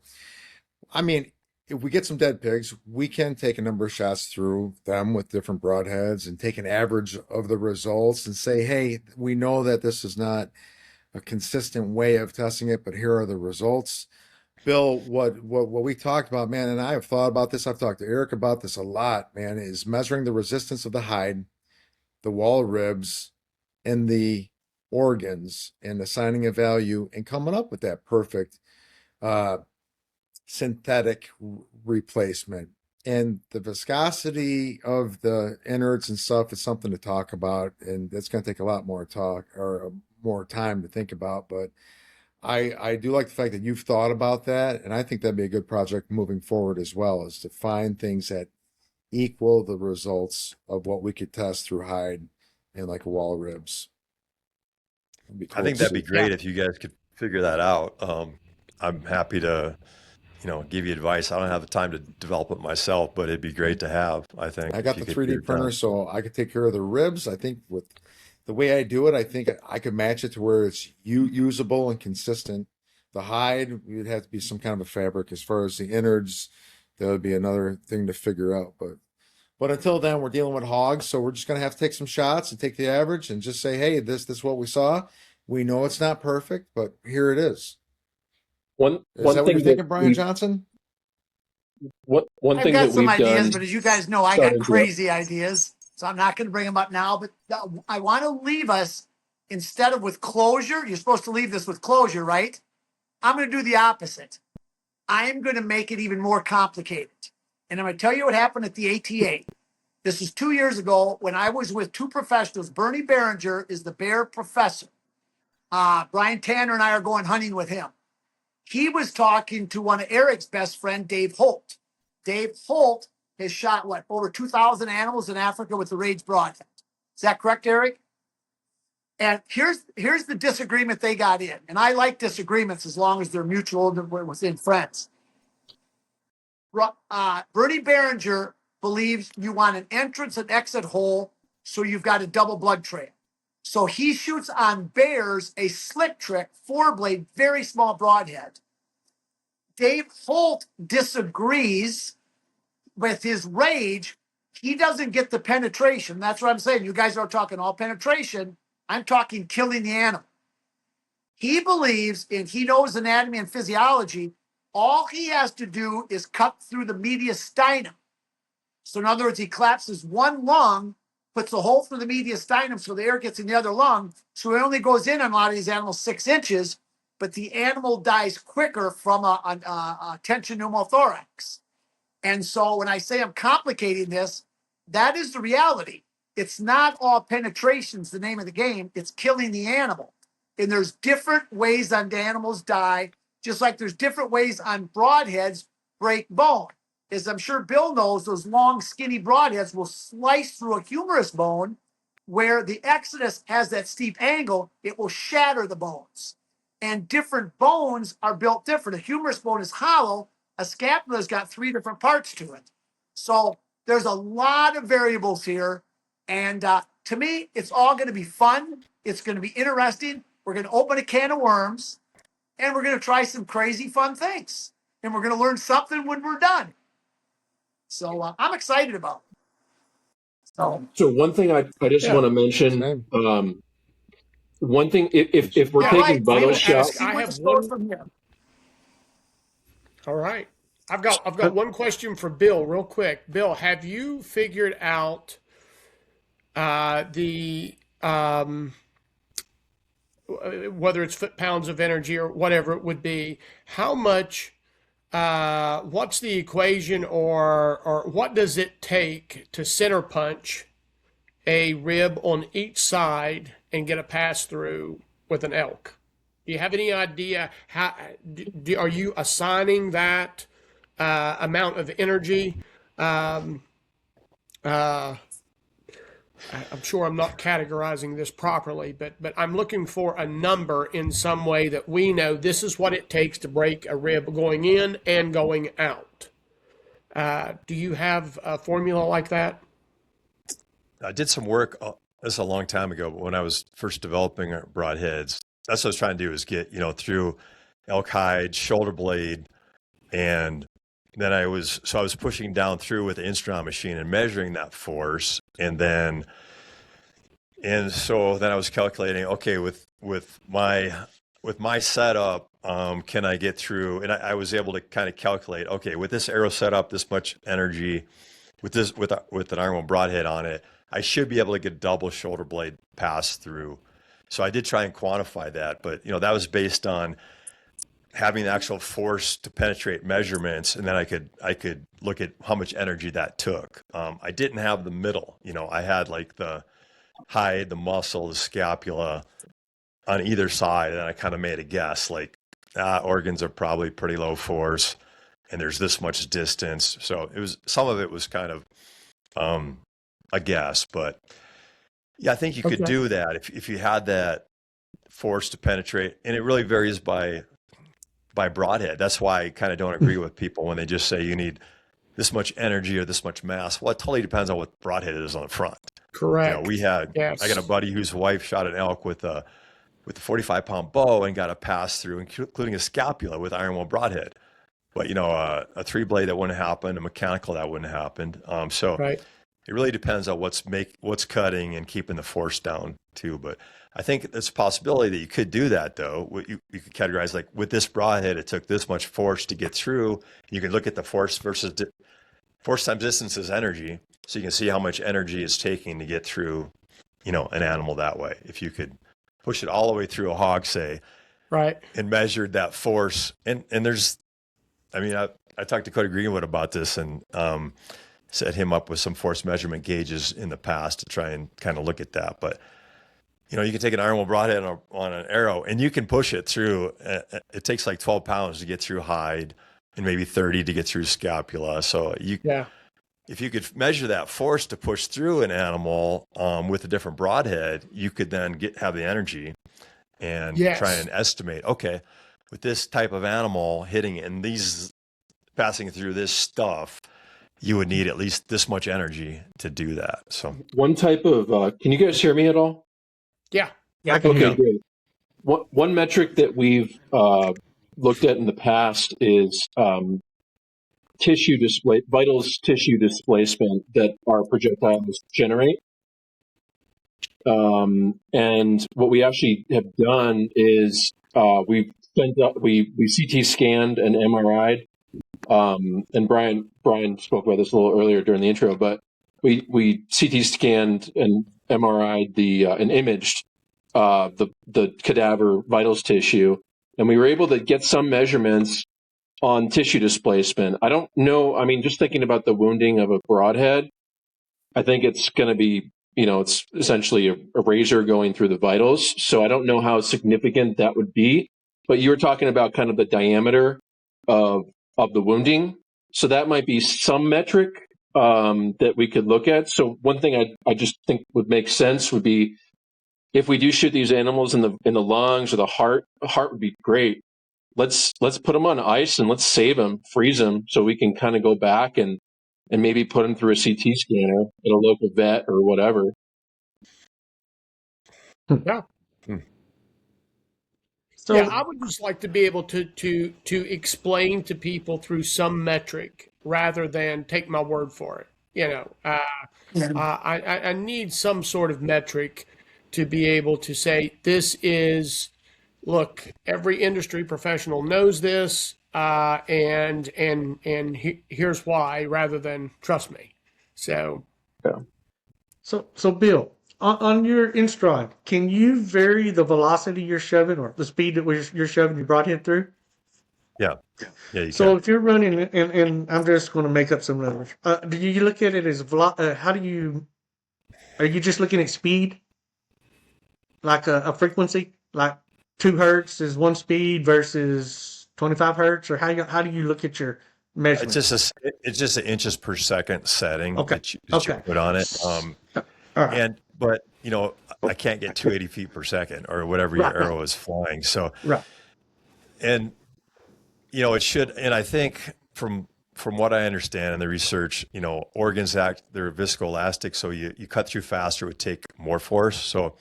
Speaker 2: I mean, if we get some dead pigs, we can take a number of shots through them with different broadheads and take an average of the results and say, hey, we know that this is not a consistent way of testing it, but here are the results. Bill, what we talked about, man, and I have thought about this. I've talked to Eric about this a lot, man, is measuring the resistance of the hide, the wall of ribs, and the organs, and assigning a value and coming up with that perfect synthetic replacement. And the viscosity of the innards and stuff is something to talk about, and it's going to take a lot more talk or more time to think about. But I do like the fact that you've thought about that, and I think that'd be a good project moving forward as well, is to find things that equal the results of what we could test through hide and like a wall of ribs. Cool.
Speaker 6: I think that'd be great if you guys could figure that out. I'm happy to, give you advice. I don't have the time to develop it myself, but it'd be great to have, I think.
Speaker 2: I got the 3D printer, so I could take care of the ribs. I think with the way I do it, I think I could match it to where it's usable and consistent. The hide, it would have to be some kind of a fabric. As far as the innards, that would be another thing to figure out. But until then, we're dealing with hogs, so we're just going to have to take some shots and take the average and just say, hey, this is what we saw. We know it's not perfect, but here it is. Is that what you're thinking, Bryan Johnson?
Speaker 3: One
Speaker 1: I've
Speaker 3: thing
Speaker 1: got
Speaker 3: that
Speaker 1: some
Speaker 3: we've
Speaker 1: ideas,
Speaker 3: done.
Speaker 1: but as you guys know, I got crazy ideas, so I'm not going to bring them up now. But I want to leave us, instead of with closure, you're supposed to leave this with closure, right? I'm going to do the opposite. I am going to make it even more complicated. And I'm going to tell you what happened at the ATA. This is 2 years ago when I was with two professionals. Bernie Behringer is the bear professor. Brian Tanner and I are going hunting with him. He was talking to one of Eric's best friend, Dave Holt. Dave Holt has shot, over 2,000 animals in Africa with the Rage broadhead. Is that correct, Eric? And here's the disagreement they got in. And I like disagreements as long as they're mutual and within friends. Bernie Behringer believes you want an entrance and exit hole, so you've got a double blood trail. So he shoots on bears a slick trick, 4-blade, very small broadhead. Dave Holt disagrees with his Rage. He doesn't get the penetration. That's what I'm saying. You guys are talking all penetration. I'm talking killing the animal. He believes, and he knows anatomy and physiology, all he has to do is cut through the mediastinum. So in other words, he collapses one lung, puts a hole through the mediastinum so the air gets in the other lung. So it only goes in on a lot of these animals 6 inches, but the animal dies quicker from a tension pneumothorax. And so when I say I'm complicating this, that is the reality. It's not all penetration's the name of the game. It's killing the animal. And there's different ways on animals die, just like there's different ways on broadheads break bone. As I'm sure Bill knows, those long, skinny broadheads will slice through a humerus bone where the exodus has that steep angle. It will shatter the bones. And different bones are built different. A humerus bone is hollow. A scapula's got 3 different parts to it. So there's a lot of variables here. And to me, it's all going to be fun. It's going to be interesting. We're going to open a can of worms, and we're going to try some crazy fun things. And we're going to learn something when we're done. So I'm excited about it.
Speaker 3: So one thing I just want to mention, one thing, if we're taking bottle shots.
Speaker 5: I have one from here. All right. I've got one question for Bill real quick. Bill, have you figured out whether it's foot-pounds of energy or whatever it would be, how much, what's the equation or what does it take to center punch a rib on each side and get a pass through with an elk? Do you have any idea how are you assigning that amount of energy? Um, uh, I'm sure I'm not categorizing this properly, but I'm looking for a number in some way that we know this is what it takes to break a rib going in and going out. Do you have a formula like that?
Speaker 6: I did some work. This is a long time ago, but when I was first developing broadheads, that's what I was trying to do is get, through elk hide, shoulder blade, and then I was pushing down through with the instrument machine and measuring that force. And so then I was calculating, okay, with my setup, can I get through? And I was able to kind of calculate, okay, with this arrow setup, this much energy, with an iron broadhead on it, I should be able to get double shoulder blade pass through. So I did try and quantify that, but that was based on having the actual force to penetrate measurements, and then I could look at how much energy that took. I didn't have the middle. I had like the hide, the muscle, the scapula on either side, and I kind of made a guess, like organs are probably pretty low force, and there's this much distance. So some of it was kind of a guess, but yeah, I think you could do that if you had that force to penetrate, and it really varies by broadhead. That's why I kind of don't agree with people when they just say you need this much energy or this much mass. Well, it totally depends on what broadhead it is on the front.
Speaker 5: Correct.
Speaker 6: I got a buddy whose wife shot an elk with a 45-pound bow and got a pass through, including a scapula with iron will broadhead. But a 3-blade that wouldn't happen, a mechanical that wouldn't happen. Right. It really depends on what's cutting and keeping the force down too. But I think there's a possibility that you could do that though. You could categorize like with this broadhead, it took this much force to get through. You can look at the force versus force times distance is energy. So you can see how much energy it's taking to get through, an animal that way. If you could push it all the way through a hog, say,
Speaker 5: right,
Speaker 6: and measured that force. And there's, I talked to Cody Greenwood about this and set him up with some force measurement gauges in the past to try and kind of look at that. But, you can take an iron will broadhead on an arrow and you can push it through. It takes like 12 pounds to get through hide and maybe 30 to get through scapula. So if you could measure that force to push through an animal with a different broadhead, you could then have the energy and try and estimate, okay, with this type of animal hitting it and these passing through this stuff, you would need at least this much energy to do that. So
Speaker 3: one type of, can you guys hear me at all?
Speaker 5: Yeah.
Speaker 3: Okay, great. One metric that we've looked at in the past is vitals tissue displacement that our projectiles generate. And what we actually have done is we CT scanned and MRI'd. And Bryan spoke about this a little earlier during the intro, but we CT scanned and MRI'd and imaged the cadaver vitals tissue, and we were able to get some measurements on tissue displacement. I don't know. Just thinking about the wounding of a broadhead, I think it's going to be, it's essentially a razor going through the vitals. So I don't know how significant that would be. But you were talking about kind of the diameter of the wounding. So that might be some metric that we could look at. So one thing I just think would make sense would be if we do shoot these animals in the lungs or the heart would be great. Let's put them on ice and let's save them, freeze them, so we can kind of go back and maybe put them through a CT scanner at a local vet or whatever.
Speaker 5: Yeah. So I would just like to be able to explain to people through some metric rather than take my word for it. I need some sort of metric to be able to say this is. Look, every industry professional knows this, and here's why, rather than trust me. So,
Speaker 7: So Bill, on your Instride, can you vary the velocity you're shoving or the speed that you're shoving your broadhead through?
Speaker 6: Yeah, you
Speaker 7: so
Speaker 6: can.
Speaker 7: If you're running, and I'm just going to make up some numbers. Do you look at it as how do you Are you just looking at speed, like a frequency, like 2 hertz is one speed versus 25 hertz, or how do you look at your
Speaker 6: It's
Speaker 7: measurements?
Speaker 6: just it's just an inches per second setting
Speaker 7: Okay,
Speaker 6: that you
Speaker 7: okay,
Speaker 6: put on it.
Speaker 7: all right,
Speaker 6: But I can't get 280 feet per second or whatever your
Speaker 7: right, right,
Speaker 6: arrow is flying. So,
Speaker 7: right.
Speaker 6: and it should, and I think from what I understand in the research, organs they're viscoelastic, so you cut through faster, it would take more force. So,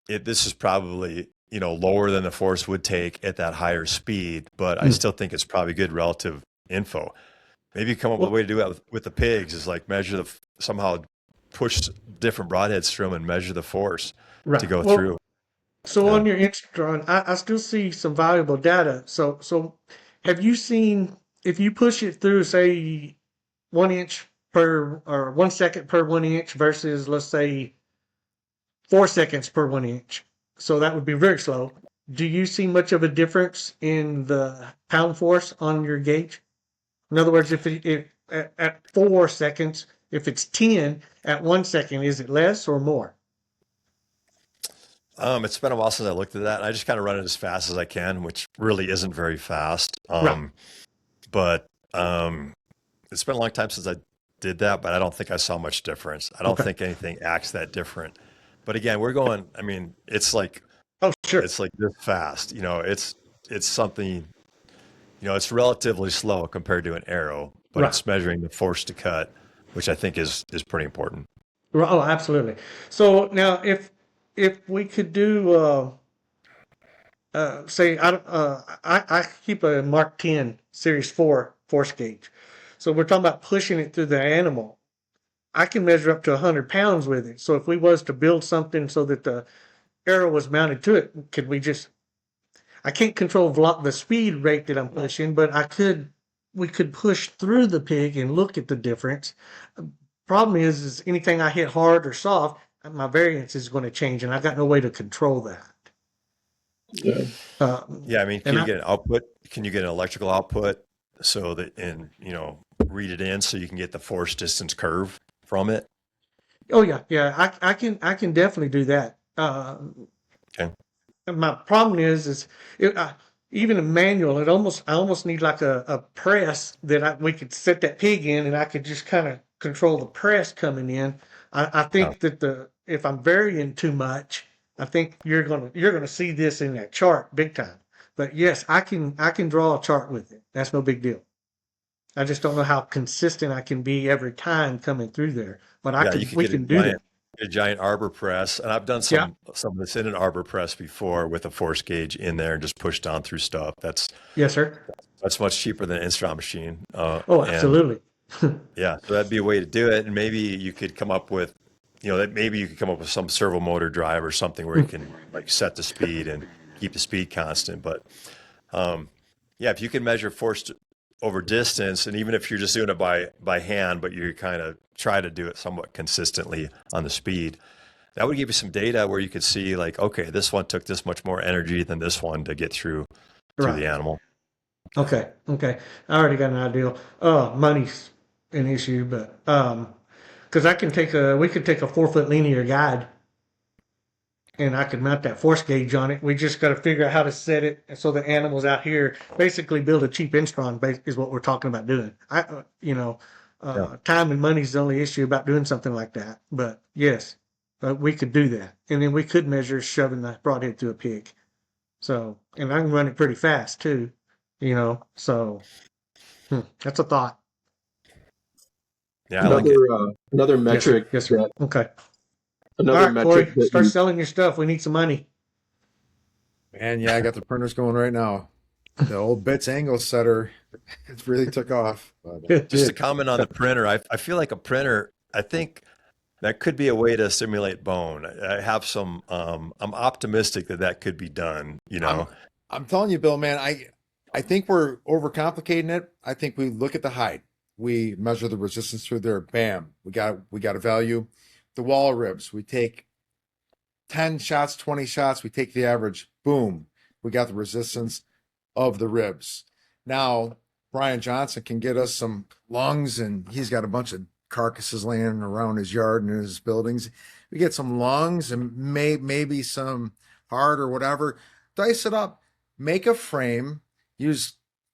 Speaker 6: this is probably lower than the force would take at that higher speed, but I still think it's probably good relative info. Maybe come up with a way to do it with the pigs is like measure somehow push different broadheads through them and measure the force
Speaker 7: Right.
Speaker 6: to go
Speaker 7: Well,
Speaker 6: through.
Speaker 7: so
Speaker 6: Yeah.
Speaker 7: on your Instagram, I still see some valuable data. So have you seen if you push it through, say, 1 inch per or 1 second per 1 inch versus let's say 4 seconds per 1 inch? So that would be very slow. Do you see much of a difference in the pound force on your gauge? In other words, if at 4 seconds, if it's 10 at 1 second, is it less or more?
Speaker 6: It's been a while since I looked at that. I just kind of run it as fast as I can, which really isn't very fast.
Speaker 7: Right.
Speaker 6: But it's been a long time since I did that, but I don't think I saw much difference. I don't
Speaker 7: Okay.
Speaker 6: think anything acts that different. But again, I mean, it's like
Speaker 7: Oh, sure.
Speaker 6: this fast. It's something, it's relatively slow compared to an arrow, but
Speaker 7: Right.
Speaker 6: it's measuring the force to cut, which I think is pretty important.
Speaker 7: Oh, absolutely. So now, if we could do, say, I keep a Mark 10 Series 4 force gauge. So we're talking about pushing it through the animal. I can measure up to 100 pounds with it. So if we was to build something so that the arrow was mounted to it, could we just? I can't control the speed rate that I'm pushing, but we could push through the pig and look at the difference. Problem is anything I hit hard or soft, my variance is going to change, and I've got no way to control that.
Speaker 3: Yeah.
Speaker 6: Yeah, I mean, can you get an output? Can you get an electrical output so that read it in so you can get the force distance curve from it?
Speaker 7: Oh yeah. I can definitely do that.
Speaker 6: Okay.
Speaker 7: My problem is even a manual. I almost need like a press that we could set that pig in, and I could just kind of control the press coming in. I think that if I'm varying too much, I think you're gonna see this in that chart big time. But yes, I can draw a chart with it. That's no big deal. I just don't know how consistent I can be every time coming through there. But
Speaker 6: You could
Speaker 7: we
Speaker 6: get
Speaker 7: can do that.
Speaker 6: a giant arbor press, and I've done
Speaker 7: Yeah.
Speaker 6: some of this in an arbor press before with a force gauge in there and just push down through stuff. That's
Speaker 7: Yes, sir.
Speaker 6: much cheaper than an instrument machine.
Speaker 7: Oh, absolutely.
Speaker 6: Yeah, so that'd be a way to do it, and maybe you could come up with, maybe you could come up with some servo motor drive or something where you can like set the speed and keep the speed constant. But yeah, if you can measure force over distance, and even if you're just doing it by hand, but you kind of try to do it somewhat consistently on the speed, that would give you some data where you could see like, okay, this one took this much more energy than this one to get through
Speaker 7: Right.
Speaker 6: the animal.
Speaker 7: Okay. I already got an idea. Money's an issue, but because we could take a 4 foot linear guide, and I could mount that force gauge on it. We just got to figure out how to set it so the animals out here basically build a cheap instron base is what we're talking about doing. Time and money's the only issue about doing something like that. But yes, we could do that, and then we could measure shoving the broadhead through a pig. So, and I can run it pretty fast too. So that's a thought.
Speaker 6: Yeah, I like it.
Speaker 3: Another metric.
Speaker 7: Yes, sir. Okay.
Speaker 3: Another
Speaker 7: All right,
Speaker 3: metric.
Speaker 7: Corey, start selling your stuff. We need some money.
Speaker 2: And yeah, I got the printers going right now. The old bits angle setter, it really took off. But,
Speaker 6: Just to comment on the printer, I feel like a printer, I think that could be a way to simulate bone. I have some, I'm optimistic that could be done,
Speaker 2: I'm telling you, Bill, man, I think we're overcomplicating it. I think we look at the height. We measure the resistance through there. Bam. We got a value. The wall ribs. We take 10 shots, 20 shots. We take the average. Boom. We got the resistance of the ribs. Now, Bryan Johnson can get us some lungs, and he's got a bunch of carcasses laying around his yard and his buildings. We get some lungs and maybe some heart or whatever. Dice it up, make a frame, use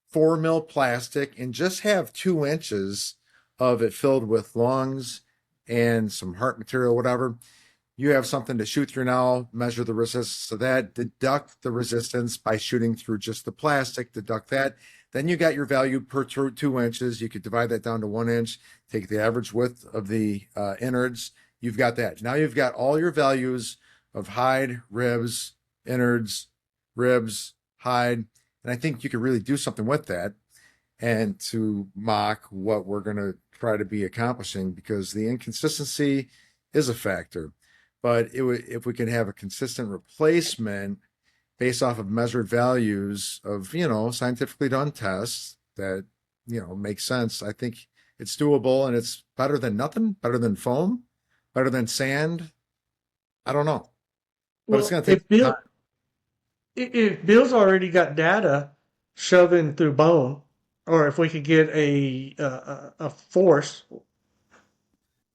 Speaker 2: 4 mil plastic, and just have 2 inches of it filled with lungs and some heart material, whatever. You have something to shoot through now, measure the resistance of that, deduct the resistance by shooting through just the plastic, deduct that. Then you got your value per 2 inches. You could divide that down to 1 inch, take the average width of the innards. You've got that. Now you've got all your values of hide, ribs, innards, ribs, hide. And I think you could really do something with that and to mock what we're going to try to be accomplishing, because the inconsistency is a factor. But if we can have a consistent replacement based off of measured values of, scientifically done tests that, make sense, I think it's doable, and it's better than nothing, better than foam, better than sand. I don't know. But it's going to take time.
Speaker 7: If Bill's already got data shoving through bone, or if we could get a force,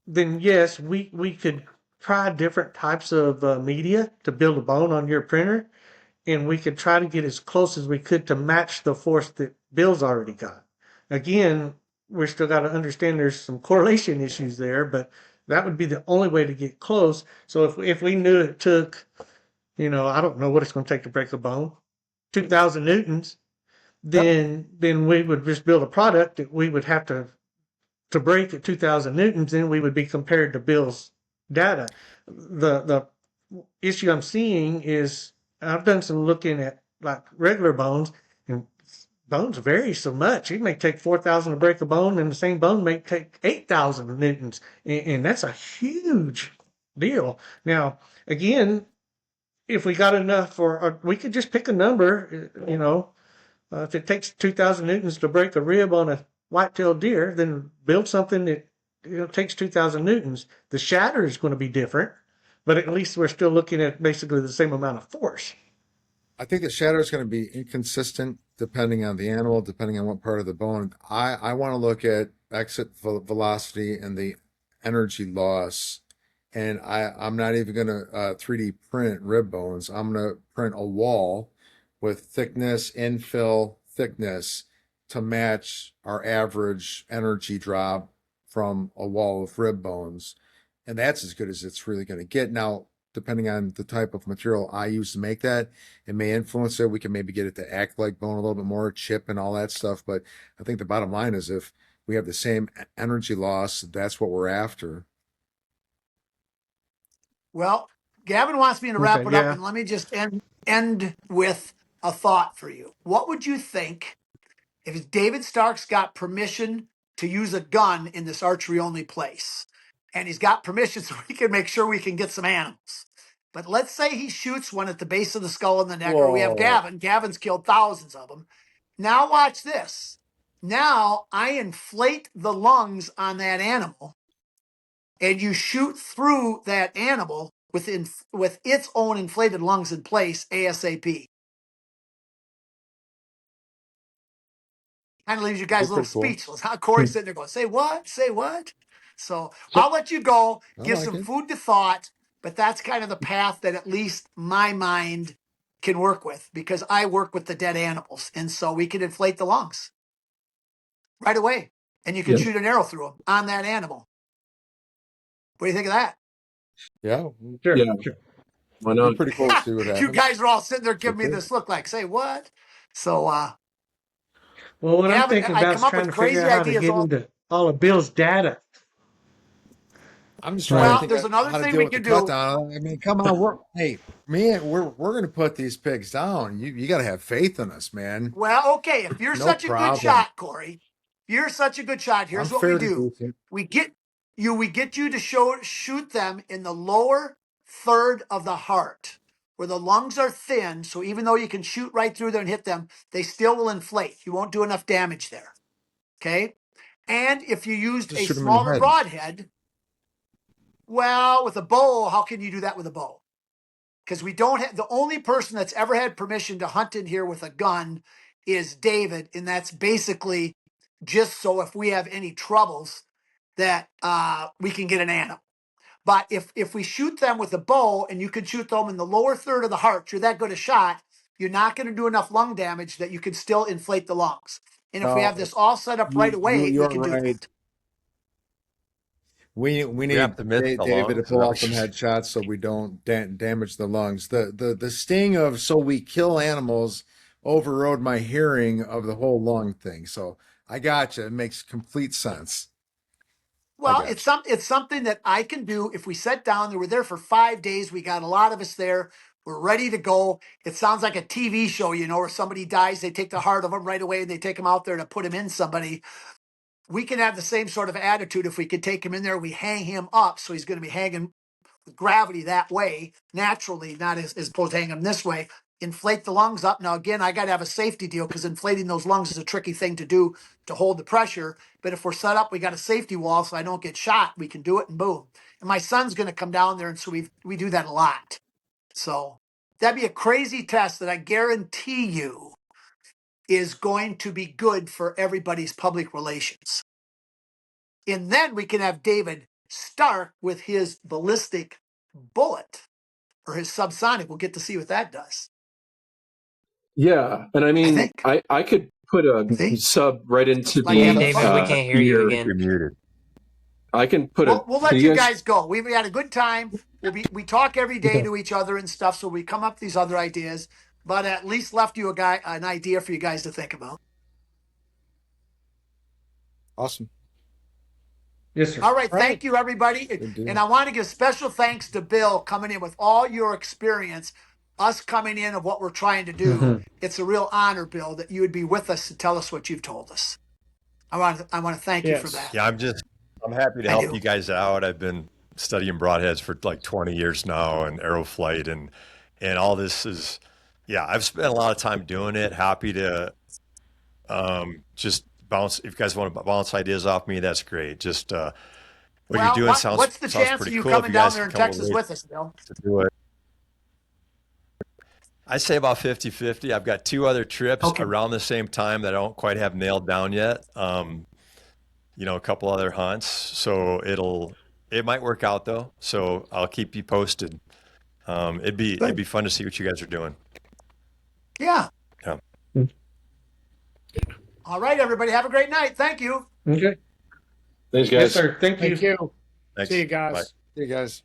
Speaker 7: then yes, we could try different types of media to build a bone on your printer, and we could try to get as close as we could to match the force that Bill's already got. Again, we're still got to understand there's some correlation issues there, but that would be the only way to get close. So if we knew it took, I don't know what it's going to take to break a bone, 2,000 newtons, then we would just build a product that we would have to break at 2,000 newtons, then we would be compared to Bill's data. The issue I'm seeing is I've done some looking at like regular bones, and bones vary so much. It may take 4,000 to break a bone, and the same bone may take 8,000 newtons, and that's a huge deal. Now, again, if we got enough, or we could just pick a number, if it takes 2,000 newtons to break a rib on a whitetail deer, then build something that takes 2,000 newtons. The shatter is going to be different, but at least we're still looking at basically the same amount of force.
Speaker 2: I think the shatter is going to be inconsistent depending on the animal, depending on what part of the bone. I want to look at exit velocity and the energy loss. And I'm not even going to 3D print rib bones. I'm going to print a wall with thickness, infill thickness to match our average energy drop from a wall of rib bones. And that's as good as it's really going to get. Now, depending on the type of material I use to make that, it may influence it. We can maybe get it to act like bone a little bit more, chip and all that stuff. But I think the bottom line is if we have the same energy loss, that's what we're after.
Speaker 1: Well, Gavin wants me to wrap it up, and let me just end with a thought for you. What would you think if David Stark's got permission to use a gun in this archery-only place, and he's got permission so we can make sure we can get some animals? But let's say he shoots one at the base of the skull and the neck, or we have Gavin. Gavin's killed thousands of them. Now watch this. Now I inflate the lungs on that animal, and you shoot through that animal with its own inflated lungs in place ASAP. Kind of leaves you guys a little speechless. Huh? Corey's sitting there going, say what? Say what? So I'll let you go, give some food to thought, but that's kind of the path that at least my mind can work with, because I work with the dead animals. And so we can inflate the lungs right away, and you can shoot an arrow through them on that animal. What do you think of that?
Speaker 2: Yeah,
Speaker 3: sure. Yeah. Why not?
Speaker 2: Pretty cool to see what happens.
Speaker 1: You guys are all sitting there giving me this look like, say what? So,
Speaker 7: well, what I'm thinking about is trying to figure out how to get into all of Bill's data.
Speaker 2: I'm just trying to think
Speaker 1: there's another thing we can do.
Speaker 2: I mean, come on, we're going to put these pigs down. You got to have faith in us, man.
Speaker 1: Well, okay, if you're such a good shot, Corey, you're such a good shot. Here's what we do: we get you to shoot them in the lower third of the heart, where the lungs are thin. So even though you can shoot right through there and hit them, they still will inflate. You won't do enough damage there. Okay, and if you used a smaller broadhead. Well, with a bow, how can you do that with a bow? Because we don't have, the only person that's ever had permission to hunt in here with a gun is David. And that's basically just so if we have any troubles, that we can get an animal. But if we shoot them with a bow and you can shoot them in the lower third of the heart, you're that good a shot, you're not going to do enough lung damage that you can still inflate the lungs. And if we have this all set up right away, we can do that.
Speaker 2: We
Speaker 6: have
Speaker 2: need
Speaker 6: to miss the
Speaker 2: David to
Speaker 6: lungs,
Speaker 2: pull
Speaker 6: is that
Speaker 2: off some
Speaker 6: what you're
Speaker 2: headshots so we don't damage the lungs. The sting of "so we kill animals" overrode my hearing of the whole lung thing. So I gotcha. It makes complete sense.
Speaker 1: Well, it's something that I can do if we sat down. We're there for 5 days. We got a lot of us there. We're ready to go. It sounds like a TV show, where somebody dies, they take the heart of them right away and they take them out there to put him in somebody. We can have the same sort of attitude if we could take him in there. We hang him up, so he's going to be hanging with gravity that way, naturally, not as opposed to hanging him this way. Inflate the lungs up. Now, again, I got to have a safety deal because inflating those lungs is a tricky thing to do to hold the pressure. But if we're set up, we got a safety wall so I don't get shot. We can do it and boom. And my son's going to come down there. And so we do that a lot. So that'd be a crazy test that I guarantee you is going to be good for everybody's public relations. And then we can have David start with his ballistic bullet or his subsonic. We'll get to see what that does.
Speaker 3: Yeah, and I mean, I could put a sub right into the
Speaker 4: David, we can't hear you again.
Speaker 6: You're muted.
Speaker 3: I can put
Speaker 1: We'll let you guys go. We've had a good time. We talk every day to each other and stuff, so we come up with these other ideas. But at least left you an idea for you guys to think about.
Speaker 2: Awesome.
Speaker 7: Yes, sir.
Speaker 1: All right, thank you, everybody. And I want to give special thanks to Bill coming in with all your experience, us coming in of what we're trying to do.
Speaker 7: Mhm.
Speaker 1: It's a real honor, Bill, that you would be with us to tell us what you've told us. I want to thank you for that.
Speaker 6: Yeah, I'm happy to help you guys out. I've been studying broadheads for like 20 years now and arrow flight and all this is, I've spent a lot of time doing it. Happy to just bounce. If you guys want to bounce ideas off me, that's great. Just what you're doing sounds
Speaker 1: what's the chance of you coming down there in Texas with us, Bill?
Speaker 6: To do it. I say about 50-50. I've got 2 other trips around the same time that I don't quite have nailed down yet. A couple other hunts. So it might work out though. So I'll keep you posted. It'd be fun to see what you guys are doing.
Speaker 1: Yeah.
Speaker 6: Yeah.
Speaker 1: All right, everybody. Have a great night. Thank you.
Speaker 7: Okay.
Speaker 3: Thanks, guys.
Speaker 7: Yes, sir. Thank you.
Speaker 5: Thank you.
Speaker 6: Thanks.
Speaker 5: See you guys.
Speaker 6: Bye.
Speaker 2: See you guys.